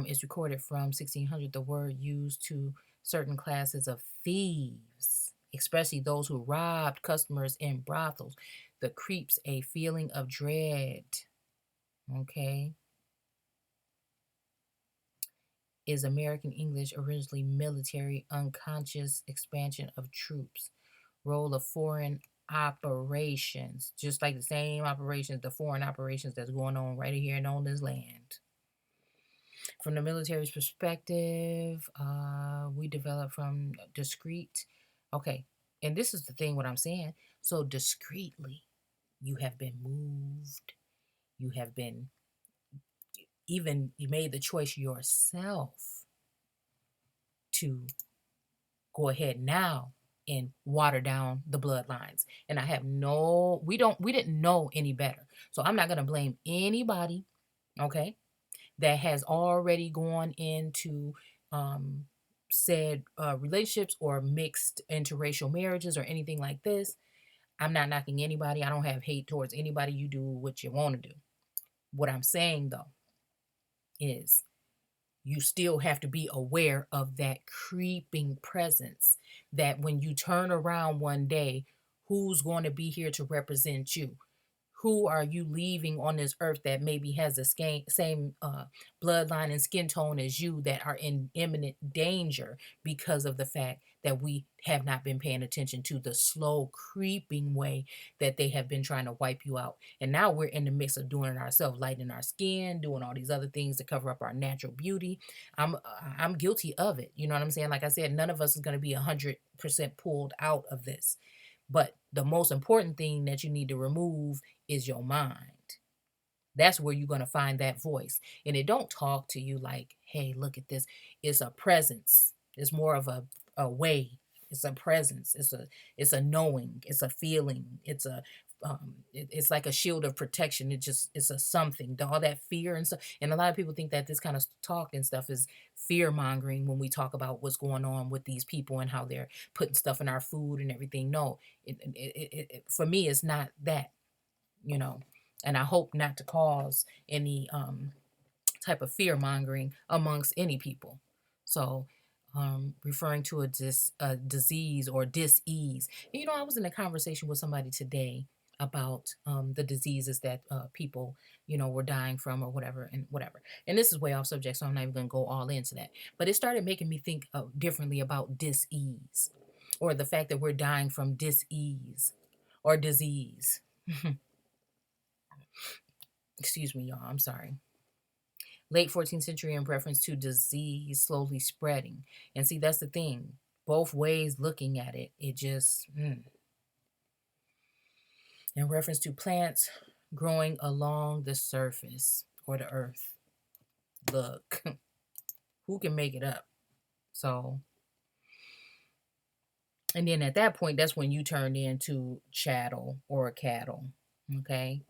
Is recorded from 1600. The word used to certain classes of thieves, especially those who robbed customers in brothels. The creeps, a feeling of dread. Okay. Is American English, originally military, unconscious expansion of troops. Role of foreign operations, just like the same operations, the foreign operations that's going on right here and on this land. From the military's perspective, we develop from discreet. Okay, and this is the thing, what I'm saying. So discreetly, you have been moved. You have been, even you made the choice yourself to go ahead now and water down the bloodlines. And I have we didn't know any better. So I'm not going to blame anybody, okay, that has already gone into said relationships or mixed interracial marriages or anything like this. I'm not knocking anybody. I don't have hate towards anybody. You do what you want to do. What I'm saying, though, is you still have to be aware of that creeping presence, that when you turn around one day, who's going to be here to represent you? Who are you leaving on this earth that maybe has the same bloodline and skin tone as you, that are in imminent danger because of the fact that we have not been paying attention to the slow creeping way that they have been trying to wipe you out? And now we're in the mix of doing it ourselves, lightening our skin, doing all these other things to cover up our natural beauty. I'm guilty of it. You know what I'm saying? Like I said, none of us is going to be 100% pulled out of this. But the most important thing that you need to remove is your mind. That's where you're going to find that voice. And it don't talk to you like, hey, look at this. It's a presence. It's more of a way. It's a presence. It's a knowing. It's a feeling. It's like a shield of protection. It's a something. All that fear and stuff. And a lot of people think that this kind of talk and stuff is fear mongering when we talk about what's going on with these people and how they're putting stuff in our food and everything. No, for me, it's not that, you know. And I hope not to cause any type of fear mongering amongst any people. So, referring to a disease or dis-ease. And, I was in a conversation with somebody today about the diseases that people, were dying from or whatever and whatever. And this is way off subject, so I'm not even going to go all into that. But it started making me think differently about dis-ease, or the fact that we're dying from dis-ease or disease. Excuse me, y'all. I'm sorry. Late 14th century in reference to disease slowly spreading. And see, that's the thing. Both ways looking at it, it just... In reference to plants growing along the surface or the earth. Look, who can make it up? So, and then at that point, that's when you turned into chattel or cattle. Okay?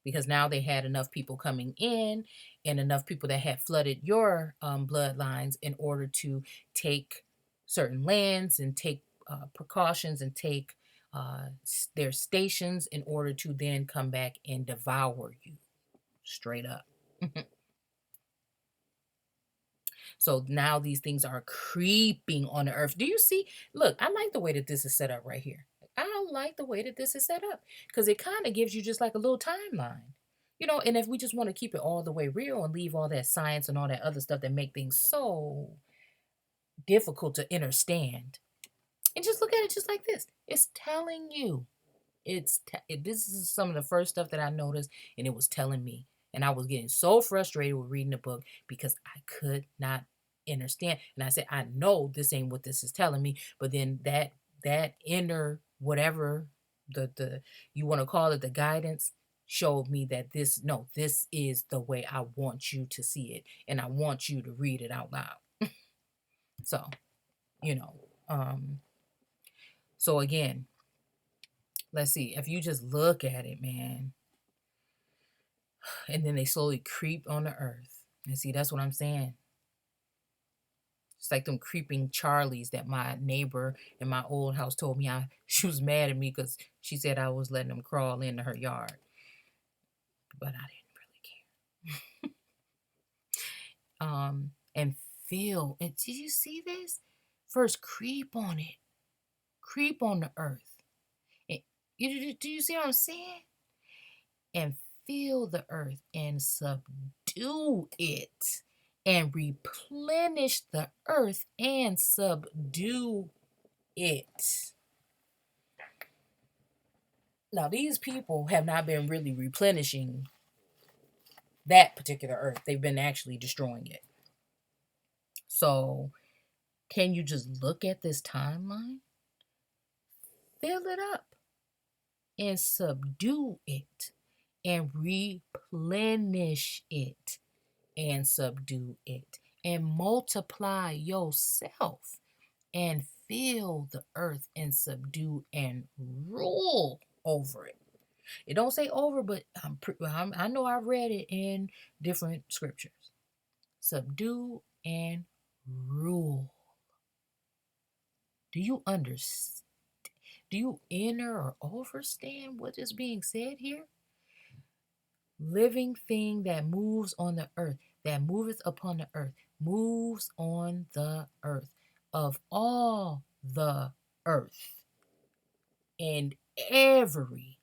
Because now they had enough people coming in and enough people that had flooded your bloodlines in order to take certain lands and take precautions and take their stations in order to then come back and devour you straight up. So now these things are creeping on the earth. Do you see? Look, I like the way that this is set up right here. I like the way that this is set up because it kind of gives you just like a little timeline. And if we just want to keep it all the way real and leave all that science and all that other stuff that make things so difficult to understand, and just look at it just like this. It's telling you. This is some of the first stuff that I noticed, and it was telling me. And I was getting so frustrated with reading the book because I could not understand. And I said, I know this ain't what this is telling me. But then that inner whatever the you want to call it, the guidance, showed me that this is the way I want you to see it. And I want you to read it out loud. So, so again, let's see. If you just look at it, man, and then they slowly creep on the earth. And see, that's what I'm saying. It's like them creeping Charlies that my neighbor in my old house told me. She was mad at me because she said I was letting them crawl into her yard. But I didn't really care. And feel. And did you see this? First, creep on it. Creep on the earth. And, do you see what I'm saying? And feel the earth and subdue it. And replenish the earth and subdue it. Now, these people have not been really replenishing that particular earth. They've been actually destroying it. So, can you just look at this timeline? Fill it up and subdue it and replenish it and subdue it and multiply yourself and fill the earth and subdue and rule over it. It don't say over, but I know I read it in different scriptures. Subdue and rule. Do you understand? Do you enter or understand what is being said here? Living thing that moves on the earth, that moveth upon the earth, moves on the earth, of all the earth, and every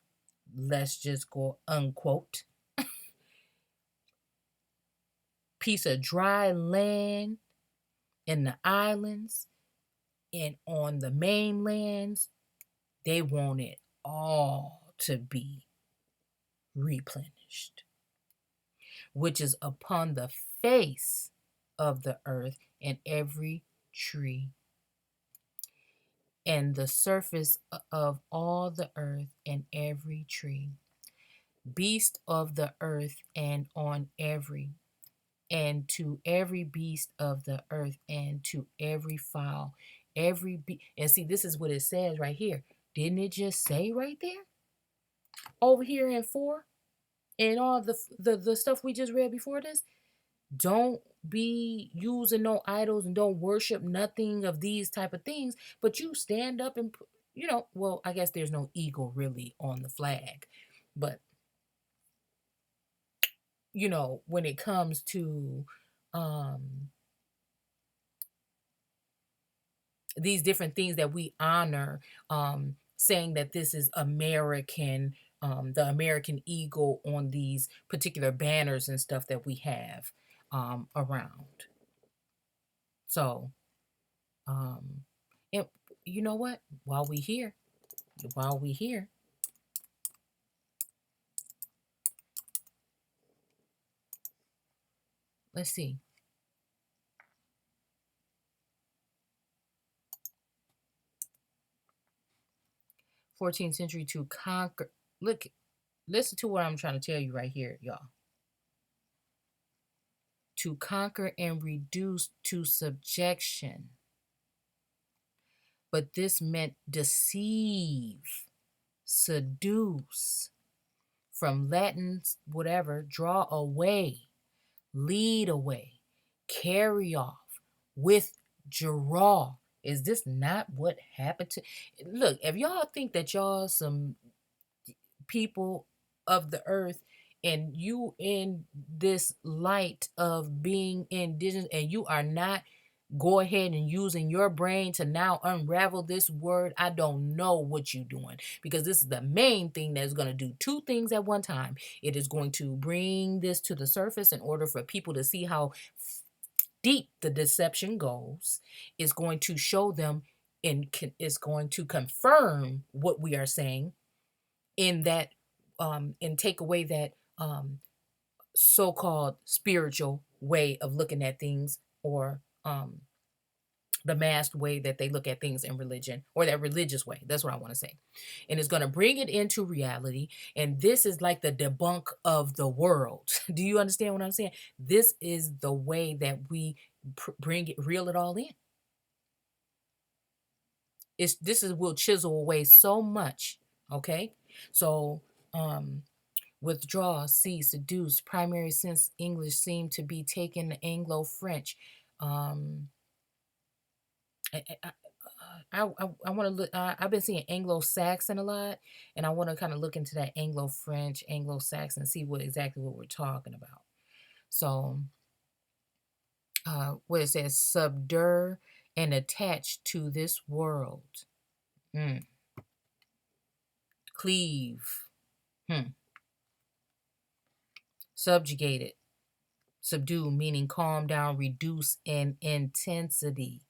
let's just go unquote, piece of dry land in the islands and on the mainlands, they want it all to be replenished, which is upon the face of the earth and every tree and the surface of all the earth and every tree, beast of the earth and on every, and to every beast of the earth and to every fowl, and see, this is what it says right here. Didn't it just say right there? Over here in 4 and all the stuff we just read before this, don't be using no idols and don't worship nothing of these type of things, but you stand up and, well, I guess there's no eagle really on the flag, but when it comes to these different things that we honor, saying that this is American, the American eagle on these particular banners and stuff that we have around. So, and you know what? While we here, let's see. 14th century to conquer. Look, listen to what I'm trying to tell you right here, y'all. To conquer and reduce to subjection. But this meant deceive, seduce. From Latin, whatever, draw away, lead away, carry off, withdraw. Is this not what happened to? Look, if y'all think that y'all some people of the earth and you in this light of being indigenous and you are not, go ahead and using your brain to now unravel this word, I don't know what you're doing, because this is the main thing that's going to do two things at one time. It is going to bring this to the surface in order for people to see how deep the deception goes. It's going to show them and it's going to confirm what we are saying in that and take away that so-called spiritual way of looking at things, or the masked way that they look at things in religion, or that religious way. That's what I want to say. And it's going to bring it into reality. And this is like the debunk of the world. Do you understand what I'm saying? This is the way that we reel it all in. Will chisel away so much. Okay. So, withdraw, see, seduce, primary sense English seem to be taken Anglo-French. I want to look. I've been seeing Anglo-Saxon a lot, and I want to kind of look into that Anglo-French, Anglo-Saxon, see exactly what we're talking about. So, what it says, subdue and attach to this world. Cleave. Subjugated. Subdue, meaning calm down, reduce in intensity.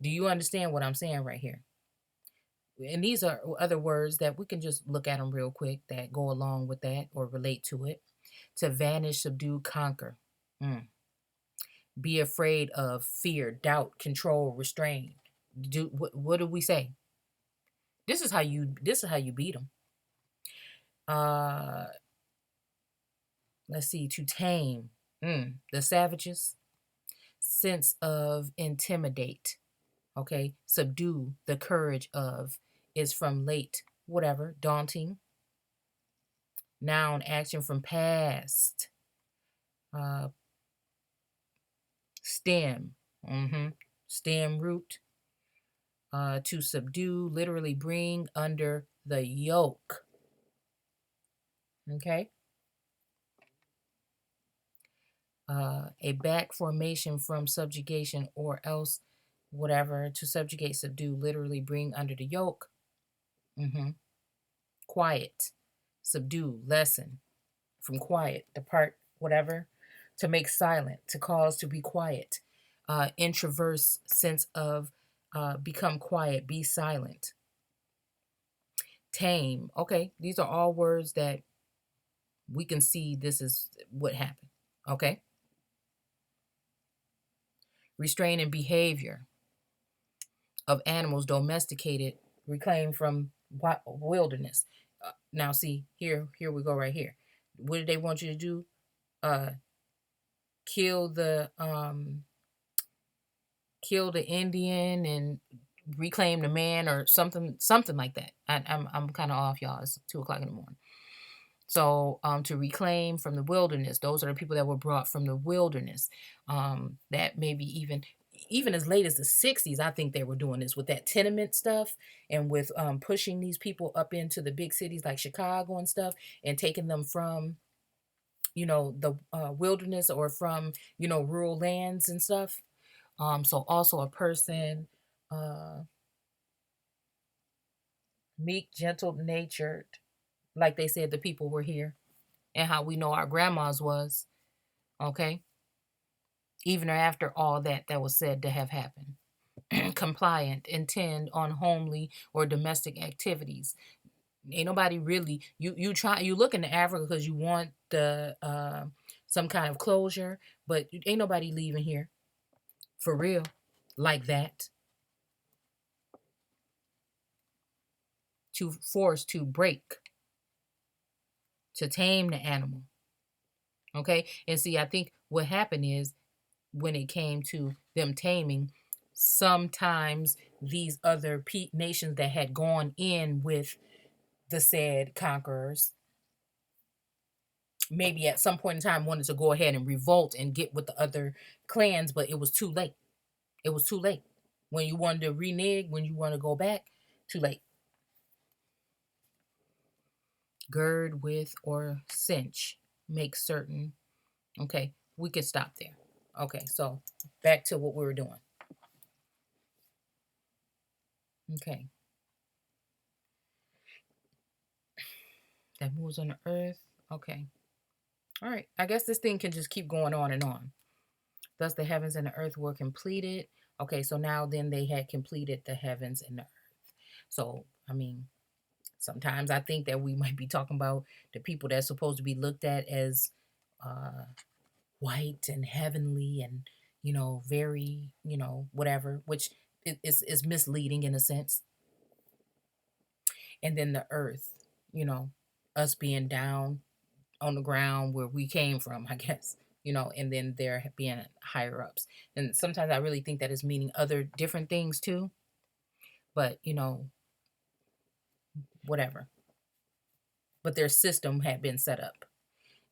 Do you understand what I'm saying right here? And these are other words that we can just look at them real quick that go along with that or relate to it. To vanish, subdue, conquer. Be afraid of, fear, doubt, control, restrain. What do we say? This is how you beat them. Let's see. To tame. The savages. Sense of intimidate. Okay. Subdue, the courage of, is from late, whatever, daunting. Noun, action from past. Stem. Stem, root. To subdue, literally bring under the yoke. Okay. A back formation from subjugation or else whatever. To subjugate, subdue, literally bring under the yoke. Quiet. subdue, lessen, from quiet, depart, whatever, to make silent, to cause to be quiet, introverse sense of become quiet, be silent, tame. Okay, these are all words that we can see this is what happened. Okay, restraining behavior of animals domesticated, reclaimed from wilderness. Now, see here we go right here. What did they want you to do? Uh, kill the Indian and reclaim the man or something like that. I'm kind of off, y'all. It's 2 o'clock in the morning. So to reclaim from the wilderness, those are the people that were brought from the wilderness. That maybe even as late as the 60s, I think they were doing this with that tenement stuff and with pushing these people up into the big cities like Chicago and stuff and taking them from, the wilderness or from, rural lands and stuff. So also a person, uh, meek, gentle natured, like they said the people were here and how we know our grandmas was, okay? Even after all that was said to have happened. Compliant, intend on homely or domestic activities. Ain't nobody really you look into Africa because you want the some kind of closure, but ain't nobody leaving here for real like that. To force to break, to tame the animal. Okay? And see, I think what happened is when it came to them taming, sometimes these other nations that had gone in with the said conquerors maybe at some point in time wanted to go ahead and revolt and get with the other clans, but it was too late. It was too late. When you wanted to renege, when you want to go back, too late. Gird with or cinch, make certain. Okay, we could stop there. Okay, so back to what we were doing. Okay. That moves on the earth. Okay. All right. I guess this thing can just keep going on and on. Thus the heavens and the earth were completed. Okay, so now then they had completed the heavens and the earth. So, I mean, sometimes I think that we might be talking about the people that's supposed to be looked at as white and heavenly and, very, whatever, which is misleading in a sense. And then the earth, us being down on the ground where we came from, I guess, and then there being higher ups. And sometimes I really think that is meaning other different things too. But, whatever. But their system had been set up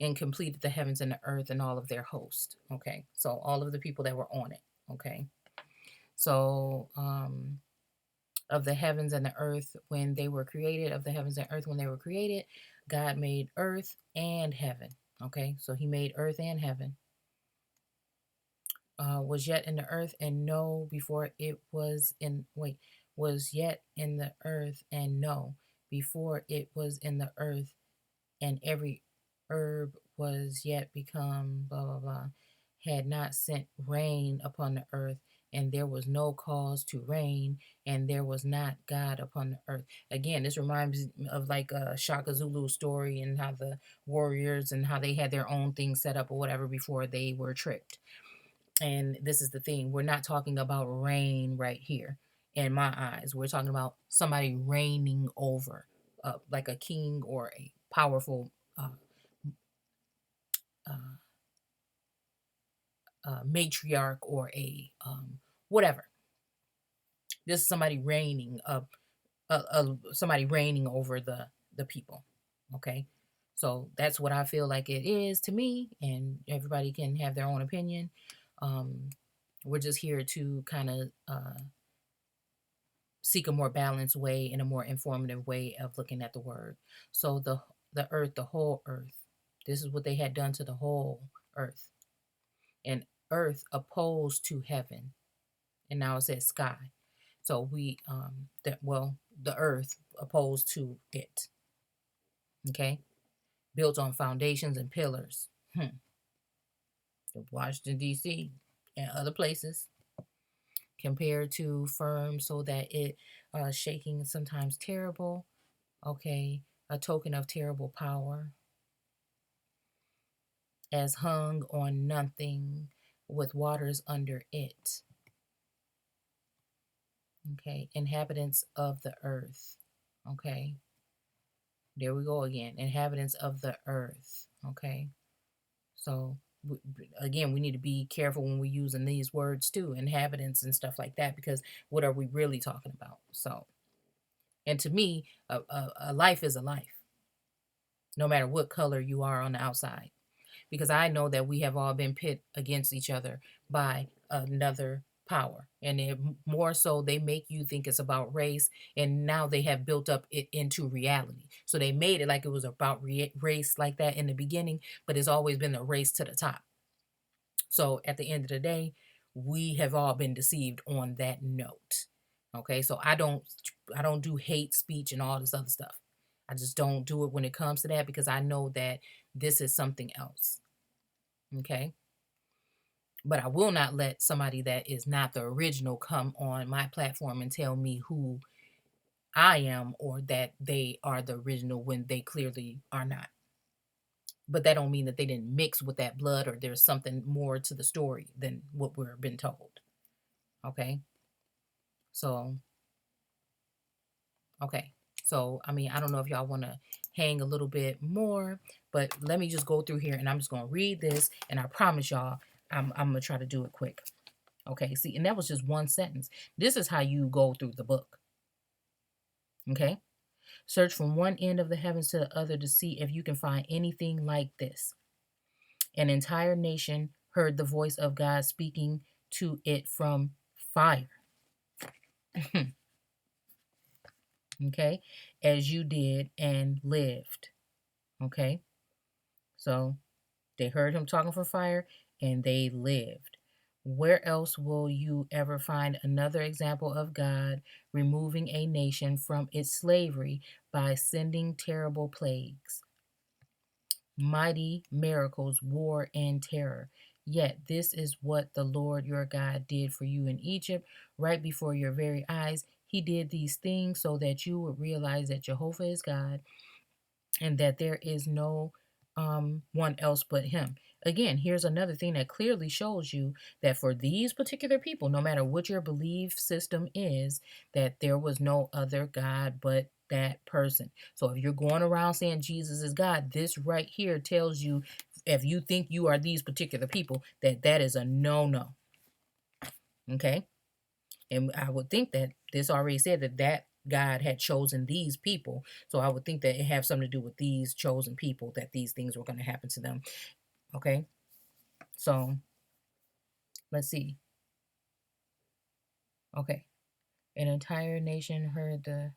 and completed the heavens and the earth and all of their host. Okay. So all of the people that were on it. Okay. So, of the heavens and the earth when they were created, of the heavens and earth when they were created, God made earth and heaven. Okay. So he made earth and heaven. Was yet in the earth and no before it was in, was yet in the earth and no before it was in the earth, and every herb was yet become blah blah blah, had not sent rain upon the earth, and there was no cause to rain, and there was not God upon the earth. Again, this reminds me of like a Shaka Zulu story and how the warriors and how they had their own thing set up or whatever before they were tricked. And this is the thing, we're not talking about rain right here in my eyes. We're talking about somebody reigning over, like a king or a powerful uh, uh, matriarch or a whatever. This is somebody reigning somebody reigning over the people. Okay, so that's what I feel like it is to me, and everybody can have their own opinion. We're just here to kind of seek a more balanced way and a more informative way of looking at the word. So the earth, the whole earth. This is what they had done to the whole earth. And earth opposed to heaven. And now it says sky. So the earth opposed to it. Okay? Built on foundations and pillars. Washington, D.C. and other places, compared to firm so that it shaking sometimes terrible. Okay? A token of terrible power, as hung on nothing with waters under it. Okay? Inhabitants of the earth. Okay? There we go again. Inhabitants of the earth. Okay? So, again, we need to be careful when we're using these words too, inhabitants and stuff like that, because what are we really talking about? So, and to me, a life is a life, no matter what color you are on the outside. Because I know that we have all been pit against each other by another power, and more so they make you think it's about race, and now they have built up it into reality. So they made it like it was about race like that in the beginning, but it's always been a race to the top. So at the end of the day, we have all been deceived on that note. Okay, so I don't do hate speech and all this other stuff. I just don't do it when it comes to that, because I know that this is something else. Okay? But I will not let somebody that is not the original come on my platform and tell me who I am, or that they are the original when they clearly are not. But that don't mean that they didn't mix with that blood, or there's something more to the story than what we're been told. Okay? So, okay. So, I mean, I don't know if y'all want to hang a little bit more, but let me just go through here, and I'm just going to read this, and I promise y'all I'm going to try to do it quick. Okay, see, and that was just one sentence. This is how you go through the book. Okay? Search from one end of the heavens to the other to see if you can find anything like this. An entire nation heard the voice of God speaking to it from fire. Okay? As you did and lived. Okay? So they heard him talking from fire and they lived. Where else will you ever find another example of God removing a nation from its slavery by sending terrible plagues, mighty miracles, war, and terror? Yet this is what the Lord your God did for you in Egypt, right before your very eyes. He did these things so that you would realize that Jehovah is God, and that there is no one else but him. Again, here's another thing that clearly shows you that for these particular people, no matter what your belief system is, that there was no other God but that person. So if you're going around saying Jesus is God, this right here tells you, if you think you are these particular people, that that is a no-no. Okay? And I would think that this already said that God had chosen these people. So I would think that it have something to do with these chosen people, that these things were going to happen to them. Okay? So let's see. Okay. An entire nation heard the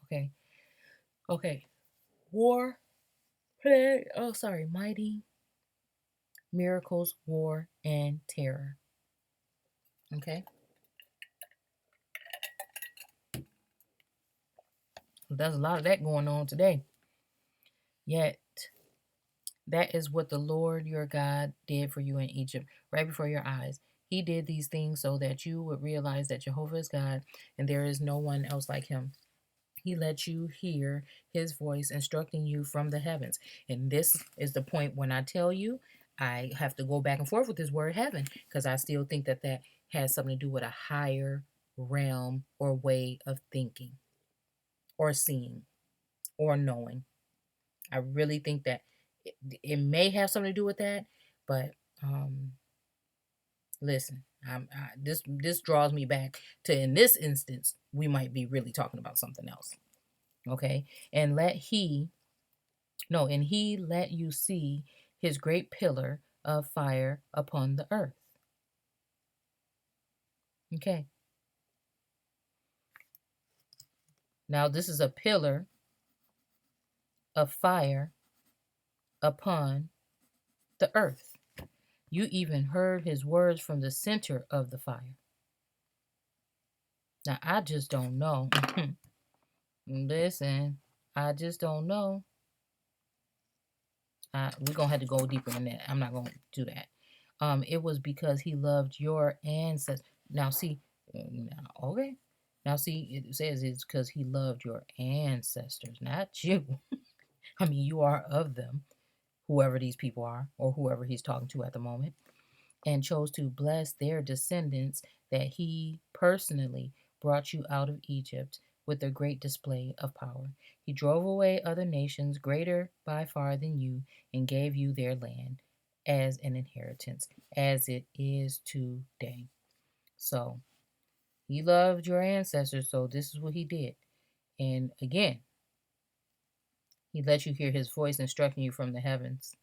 okay. Okay. War, plague, mighty miracles, war, and terror. Okay? There's a lot of that going on today. Yet that is what the Lord your God did for you in Egypt, right before your eyes. He did these things so that you would realize that Jehovah is God and there is no one else like him. He let you hear his voice instructing you from the heavens. And this is the point when I tell you, I have to go back and forth with this word heaven, because I still think that that has something to do with a higher realm or way of thinking or seeing or knowing. I really think that it may have something to do with that, but listen, this draws me back to, in this instance, we might be really talking about something else. Okay, and he let you see his great pillar of fire upon the earth. Okay, now this is a pillar of fire upon the earth. You even heard his words from the center of the fire. Now, I just don't know. Listen, I just don't know. We're going to have to go deeper than that. I'm not going to do that. It was because he loved your ancestors. Now, see, okay. Now, see, it says it's because he loved your ancestors, not you. I mean, you are of them, whoever these people are, or whoever he's talking to at the moment, and chose to bless their descendants that he personally brought you out of Egypt with a great display of power. He drove away other nations greater by far than you and gave you their land as an inheritance, as it is today. So he loved your ancestors, so this is what he did. And again, he let you hear his voice instructing you from the heavens.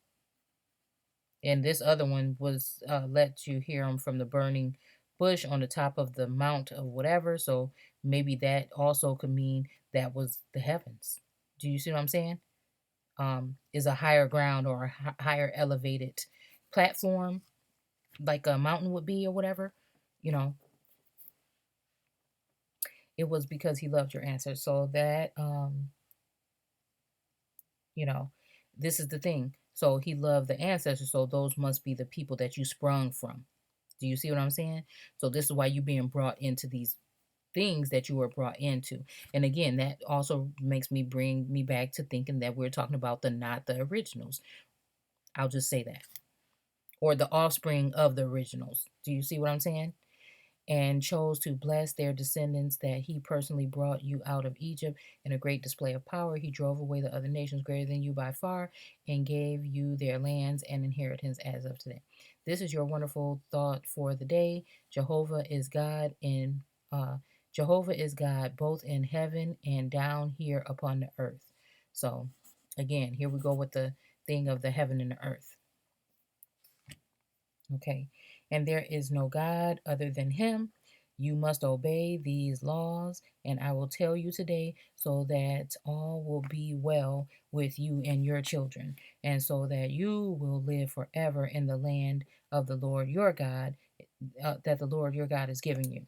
And this other one was let you hear him from the burning bush on the top of the mount of whatever. So maybe that also could mean that was the heavens. Do you see what I'm saying? Is a higher ground or a higher elevated platform, like a mountain would be or whatever. You know, it was because he loved your answer. So that, you know, this is the thing. So he loved the ancestors. So those must be the people that you sprung from. Do you see what I'm saying? So this is why you're being brought into these things that you were brought into. And again, that also makes me bring me back to thinking that we're talking about the not the originals. I'll just say that. Or the offspring of the originals. Do you see what I'm saying? And chose to bless their descendants that he personally brought you out of Egypt in a great display of power. He drove away the other nations greater than you by far and gave you their lands and inheritance as of today. This is your wonderful thought for the day. Jehovah is God in Jehovah is God both in heaven and down here upon the earth. So again, here we go with the thing of the heaven and the earth. Okay. And there is no God other than him. You must obey these laws, and I will tell you today so that all will be well with you and your children, and so that you will live forever in the land of the Lord your God, that the Lord your God is giving you.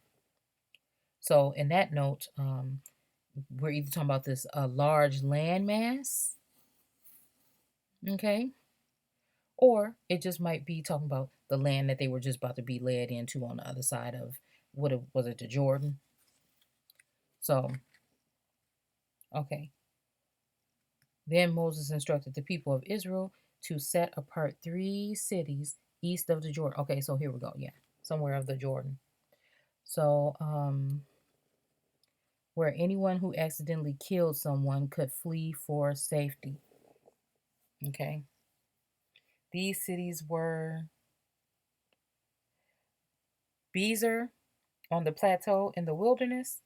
So, in that note, we're either talking about this large landmass, okay, or it just might be talking about the land that they were just about to be led into on the other side of was it the Jordan? So, okay. Then Moses instructed the people of Israel to set apart 3 cities east of the Jordan. Okay, so here we go. Yeah, somewhere of the Jordan. So, where anyone who accidentally killed someone could flee for safety. Okay. These cities were Bezer on the plateau in the wilderness,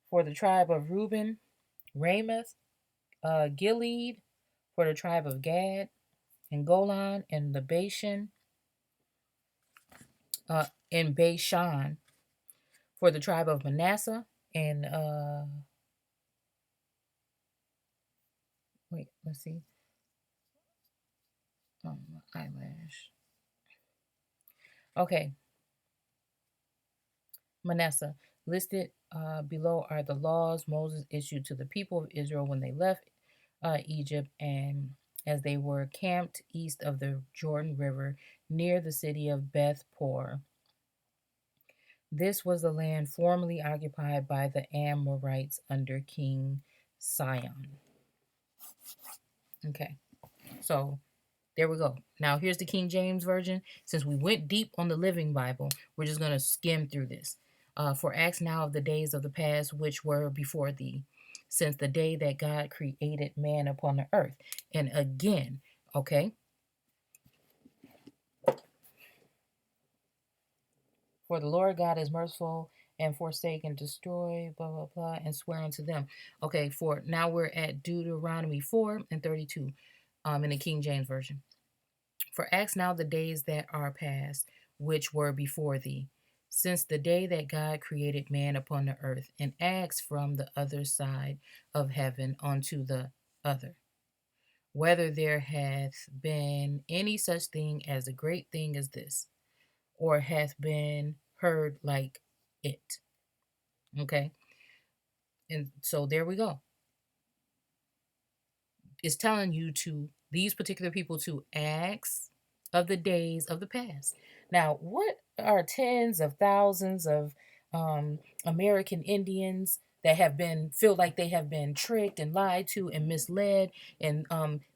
for the tribe of Reuben, Ramoth, Gilead for the tribe of Gad, and Golan and the Bashan, in Bashan for the tribe of Manasseh, and wait, let's see, eyelash. Okay, Manasseh. Listed below are the laws Moses issued to the people of Israel when they left Egypt and as they were camped east of the Jordan River near the city of Beth Por. This was the land formerly occupied by the Amorites under King Sihon. Okay, so there we go. Now here's the King James Version. Since we went deep on the Living Bible, we're just going to skim through this. For acts now of the days of the past which were before thee, since the day that God created man upon the earth. And again, okay, for the Lord God is merciful and forsake and destroy, blah, blah, blah, and swear unto them. Okay, for now we're at Deuteronomy 4 and 32 in the King James Version. For ask now the days that are past, which were before thee, since the day that God created man upon the earth, and ask from the other side of heaven unto the other, whether there hath been any such thing as a great thing as this, or hath been heard like it. Okay. And so there we go. It's telling you to these particular people to acts of the days of the past. Now, what are tens of thousands of American Indians that have been feel like they have been tricked and lied to and misled, and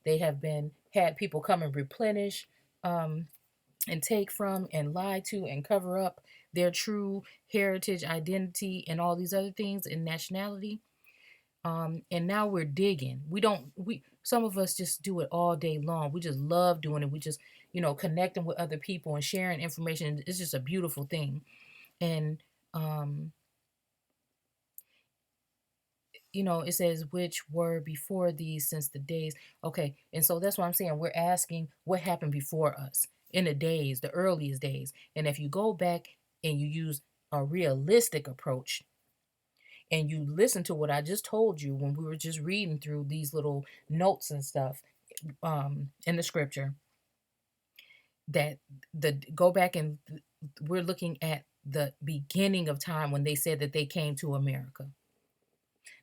they have been had people come and replenish um, and take from and lie to and cover up their true heritage, identity, and all these other things and nationality. And now we're digging. We some of us just do it all day long. We just love doing it. We just, connecting with other people and sharing information. It's just a beautiful thing. And um, it says which were before these since the days. Okay, and so that's what I'm saying. We're asking what happened before us in the days, the earliest days. And if you go back and you use a realistic approach and you listen to what I just told you when we were just reading through these little notes and stuff in the scripture, that the go back and we're looking at the beginning of time when they said that they came to America.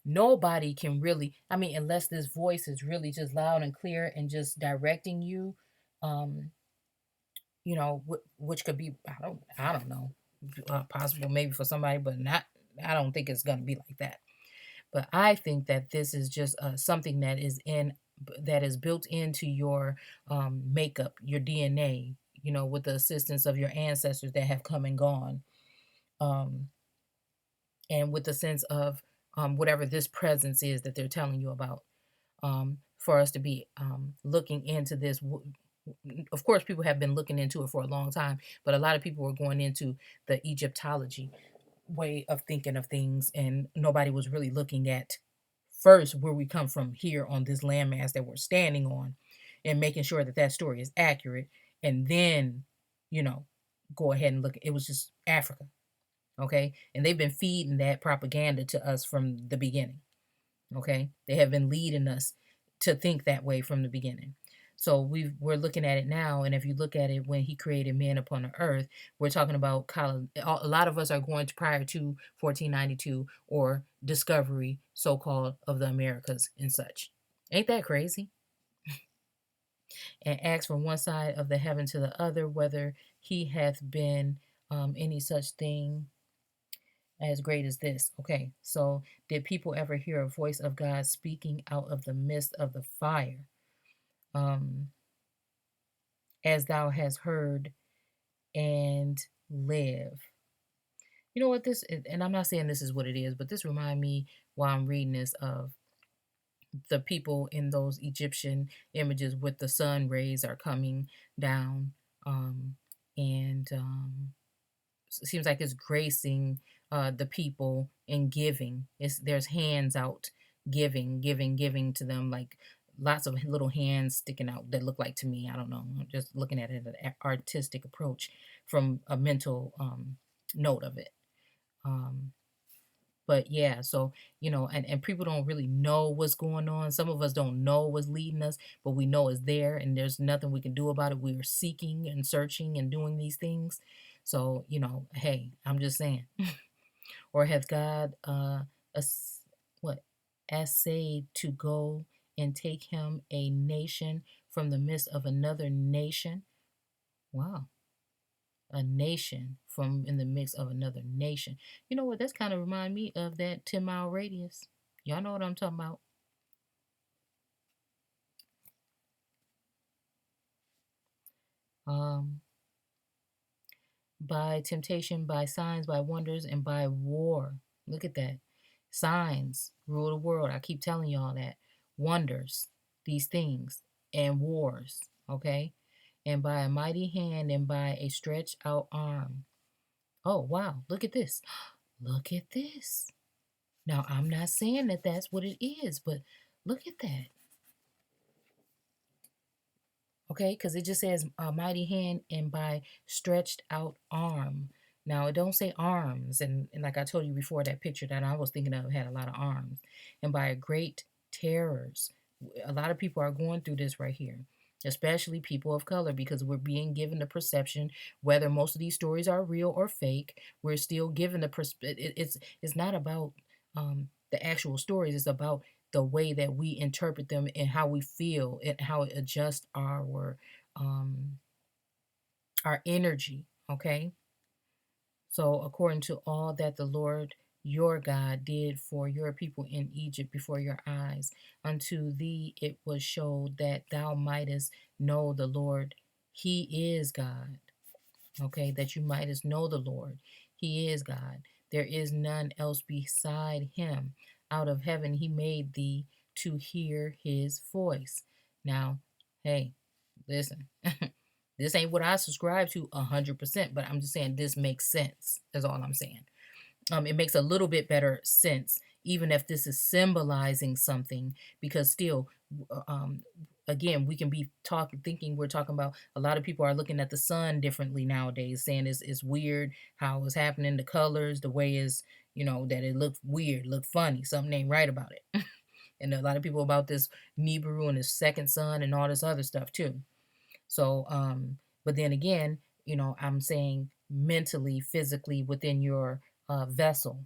Nobody can really, I mean, unless this voice is really just loud and clear and just directing you, um, which could be, I don't know, possible maybe for somebody, but not, I don't think it's going to be like that. But I think that this is just something that is built into your makeup, your DNA, with the assistance of your ancestors that have come and gone. Um, and with the sense of whatever this presence is that they're telling you about, for us to be looking into this. Of course, people have been looking into it for a long time, but a lot of people were going into the Egyptology way of thinking of things, and nobody was really looking at first where we come from here on this landmass that we're standing on, and making sure that that story is accurate, and then, you know, go ahead and look. It was just Africa. Okay, and they've been feeding that propaganda to us from the beginning. Okay, they have been leading us to think that way from the beginning. So we're looking at it now, and if you look at it when he created man upon the earth, we're talking about a lot of us are going to prior to 1492 or discovery, so-called, of the Americas and such. Ain't that crazy? And acts from one side of the heaven to the other, whether he hath been any such thing as great as this. Okay, so did people ever hear a voice of God speaking out of the midst of the fire? Um, as thou hast heard and live. You know what this is, and I'm not saying this is what it is, but this remind me while I'm reading this of the people in those Egyptian images with the sun rays are coming down, and it seems like it's gracing the people and giving. There's hands out giving to them, like lots of little hands sticking out that look like, to me, I don't know, I'm just looking at it an artistic approach from a mental note of it. Um, but yeah, so and people don't really know what's going on. Some of us don't know what's leading us, but we know it's there and there's nothing we can do about it. We are seeking and searching and doing these things. So, hey, I'm just saying. Or hath God ass- what essayed to go and take him a nation from the midst of another nation? Wow. A nation from in the mix of another nation. You know what? That's kind of remind me of that 10-mile radius. Y'all know what I'm talking about. Um, by temptation, by signs, by wonders, and by war. Look at that. Signs rule the world. I keep telling y'all that. Wonders, these things, and wars. Okay? And by a mighty hand and by a stretched out arm. Oh, wow. Look at this. Look at this. Now, I'm not saying that that's what it is, but look at that. Okay, because it just says a mighty hand and by stretched out arm. Now, it don't say arms, and like I told you before, that picture that I was thinking of had a lot of arms. And by a great terrors. A lot of people are going through this right here, especially people of color, because we're being given the perception, whether most of these stories are real or fake, we're still given the it's not about the actual stories. It's about the way that we interpret them and how we feel and how it adjusts our energy. Okay. So according to all that the Lord your God did for your people in Egypt before your eyes, unto thee it was showed that thou mightest know the Lord, he is God. Okay, that you mightest know the Lord, he is God. There is none else beside him. Out of heaven he made thee to hear his voice. Now, hey, listen. This ain't what I subscribe to 100%, but I'm just saying this makes sense. That's all I'm saying. It makes a little bit better sense, even if this is symbolizing something, because still, again, we can be thinking we're talking about. A lot of people are looking at the sun differently nowadays, saying it's weird how it's happening, the colors, the way is, that it looked weird, looked funny, something ain't right about it. And a lot of people about this Nibiru and his second son and all this other stuff too. So, but then again, I'm saying mentally, physically within your vessel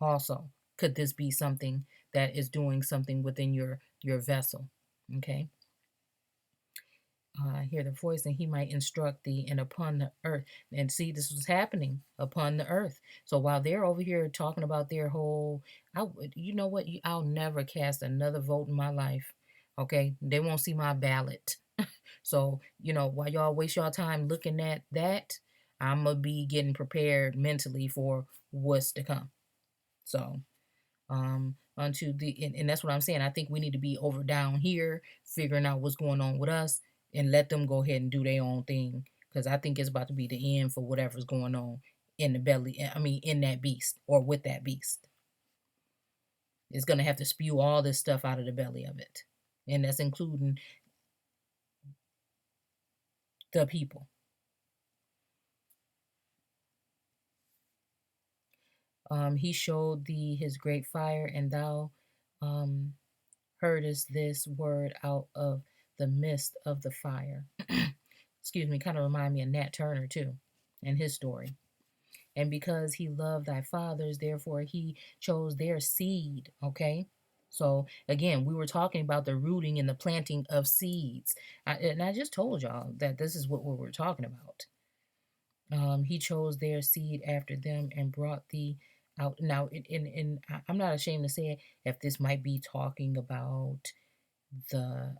also. Could this be something that is doing something within your vessel? Okay. Hear the voice, and he might instruct thee, and upon the earth. And see, this was happening upon the earth. So while they're over here talking about their whole, you know what? I'll never cast another vote in my life. Okay, they won't see my ballot. So, while y'all waste y'all time looking at that, I'm going to be getting prepared mentally for what's to come. So, and that's what I'm saying. I think we need to be over down here, figuring out what's going on with us, and let them go ahead and do their own thing. Because I think it's about to be the end for whatever's going on in the belly. I mean, in that beast or with that beast. It's going to have to spew all this stuff out of the belly of it. And that's including the people. He showed thee his great fire, and thou heardest this word out of the midst of the fire. Excuse me, kind of remind me of Nat Turner too, and his story. And because he loved thy fathers, therefore he chose their seed. Okay. So again, we were talking about the rooting and the planting of seeds. And I just told y'all that this is what we were talking about. He chose their seed after them and brought thee out. Now, I'm not ashamed to say it, if this might be talking about the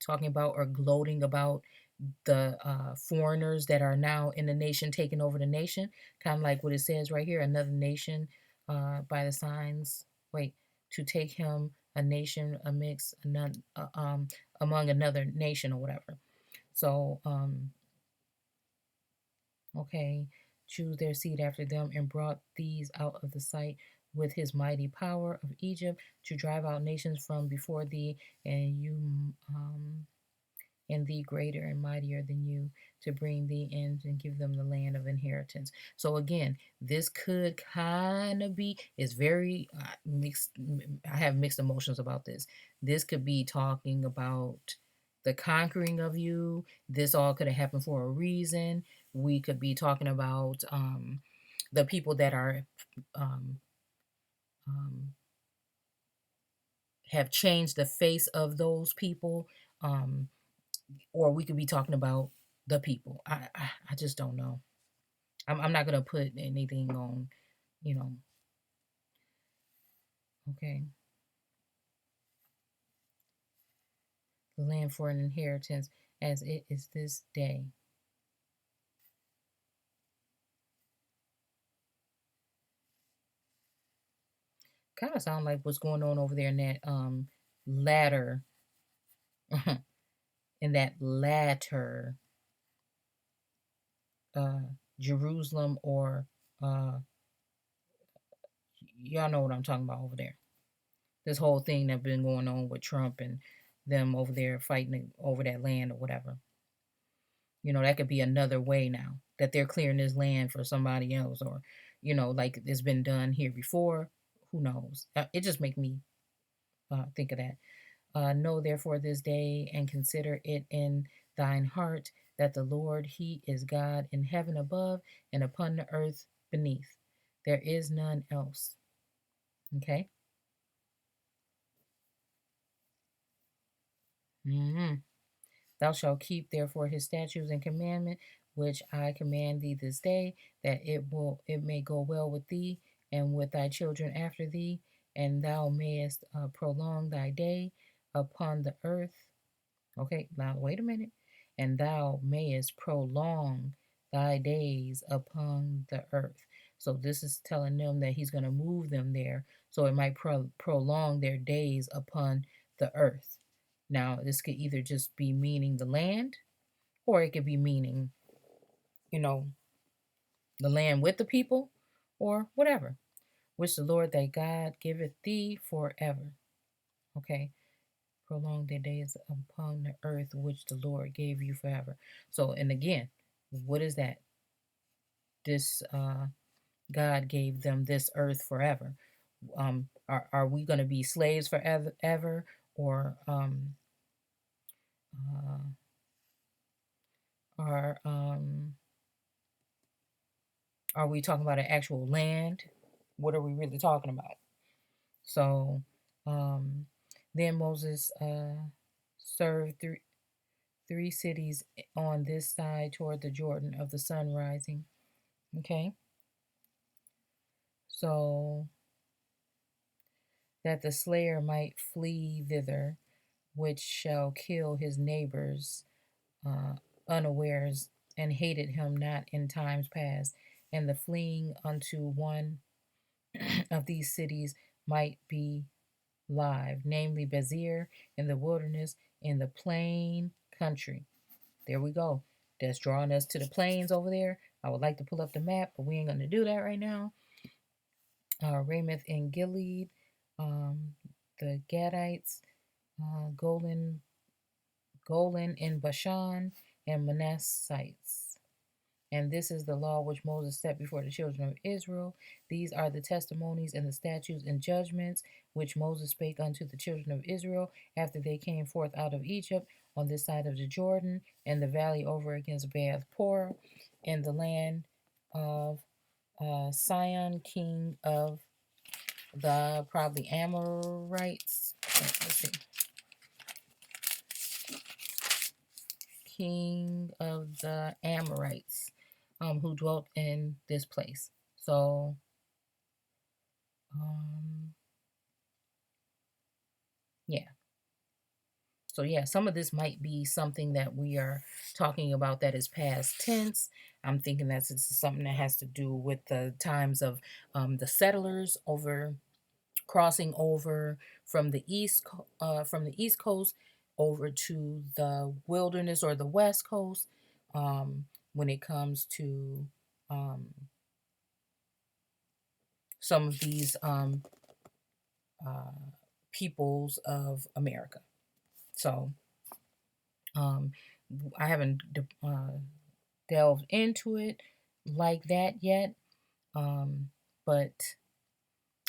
talking about or gloating about the foreigners that are now in the nation taking over the nation, kind of like what it says right here, another nation by the signs. Wait, to take him a nation among another nation or whatever. So okay, choose their seed after them, and brought these out of the sight with his mighty power of Egypt to drive out nations from before thee, and you and thee greater and mightier than you, to bring thee in and give them the land of inheritance. So again, this could kind of be, it's very mixed. I have mixed emotions about this. This could be talking about the conquering of you. This all could have happened for a reason. We could be talking about the people that are um, um, have changed the face of those people, or we could be talking about the people. I just don't know. I'm not gonna put anything on, you know. Okay, the land for an inheritance, as it is this day. Kind of sound like what's going on over there in that latter in that latter uh Jerusalem, or uh y'all know what I'm talking about over there. This whole thing that's been going on with Trump and them over there fighting over that land or whatever. That could be another way now that they're clearing this land for somebody else, or like it's been done here before. Who knows? It just make me think of that. Know therefore this day, and consider it in thine heart, that the Lord, he is God in heaven above and upon the earth beneath. There is none else. Okay. Mm-hmm. Thou shalt keep therefore his statutes and commandment, which I command thee this day, that it may go well with thee and with thy children after thee, and thou mayest prolong thy day upon the earth. Okay, now wait a minute. And thou mayest prolong thy days upon the earth. So this is telling them that he's going to move them there, so it might prolong their days upon the earth. Now, this could either just be meaning the land, or it could be meaning, you know, the land with the people, or whatever, which the Lord thy God giveth thee forever. Okay, prolong their days upon the earth, which the Lord gave you forever. So, and again, what is that? This God gave them this earth forever. Are we going to be slaves forever, ever, or uh, are are we talking about an actual land? What are we really talking about? So, um, then Moses served three cities on this side toward the Jordan of the sun rising. Okay, so that the slayer might flee thither, which shall kill his neighbors unawares, and hated him not in times past, and the fleeing unto one of these cities might be live, namely Bezir in the wilderness, in the plain country. There we go. That's drawing us to the plains over there. I would like to pull up the map, but we ain't going to do that right now. Ramoth in Gilead, the Gadites, Golan in Bashan, and Manassites. And this is the law which Moses set before the children of Israel. These are the testimonies and the statutes and judgments which Moses spake unto the children of Israel after they came forth out of Egypt on this side of the Jordan, and the valley over against Baal Peor, in the land of Sion, king of the probably Amorites. Let's see. King of the Amorites, who dwelt in this place. So, yeah. So, yeah, some of this might be something that we are talking about that is past tense. I'm thinking that's something that has to do with the times of the settlers over crossing over from the east coast over to the wilderness or the west coast, when it comes to um, some of these uh, peoples of America. So um, I haven't delved into it like that yet, but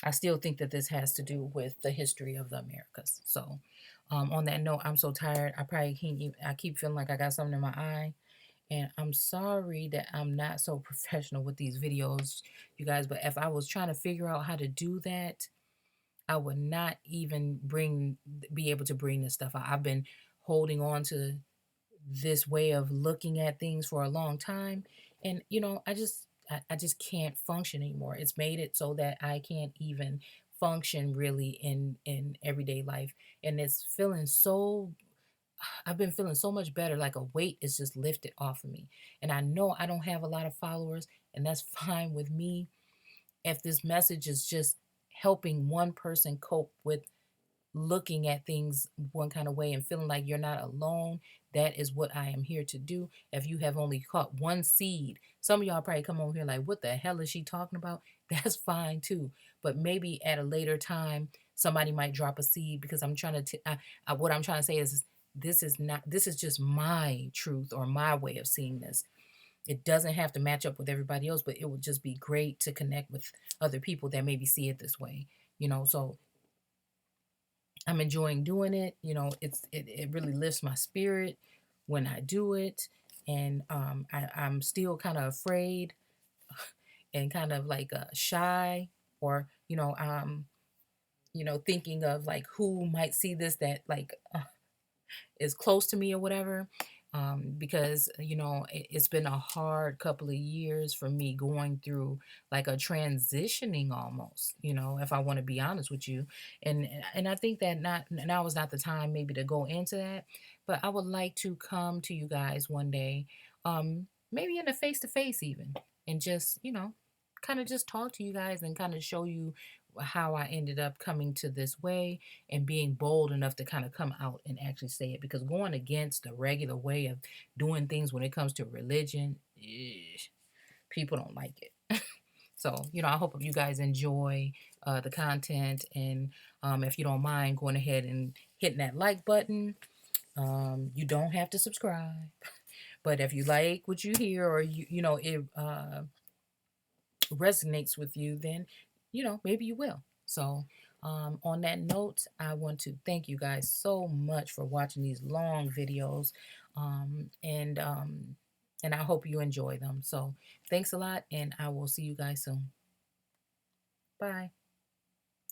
I still think that this has to do with the history of the Americas. So on that note, I'm so tired. I probably can't even, I keep feeling like I got something in my eye. And I'm sorry that I'm not so professional with these videos, you guys. But if I was trying to figure out how to do that, I would not even be able to bring this stuff out. I've been holding on to this way of looking at things for a long time, and I just can't function anymore. It's made it so that I can't even function really in everyday life, and it's feeling so. I've been feeling so much better, like a weight is just lifted off of me. And I know I don't have a lot of followers, and that's fine with me. If this message is just helping one person cope with looking at things one kind of way and feeling like you're not alone, that is what I am here to do. If you have only caught one seed, some of y'all probably come over here like, what the hell is she talking about? That's fine too. But maybe at a later time, somebody might drop a seed, because I'm trying to, what I'm trying to say is this is just my truth or my way of seeing this. It doesn't have to match up with everybody else, but it would just be great to connect with other people that maybe see it this way, so I'm enjoying doing it. It really lifts my spirit when I do it. And I'm still kind of afraid and kind of like shy, or thinking of like who might see this that like is close to me or whatever. Because it's been a hard couple of years for me going through like a transitioning almost, if I want to be honest with you. And I think that not now is not the time maybe to go into that, but I would like to come to you guys one day, maybe in a face to face even, and just kind of just talk to you guys and kind of show you how I ended up coming to this way and being bold enough to kind of come out and actually say it, because going against the regular way of doing things when it comes to religion, people don't like it. So, I hope you guys enjoy the content, and if you don't mind going ahead and hitting that like button. You don't have to subscribe, but if you like what you hear, or it resonates with you, then maybe you will. So on that note, I want to thank you guys so much for watching these long videos, and I hope you enjoy them. So thanks a lot, and I will see you guys soon. Bye.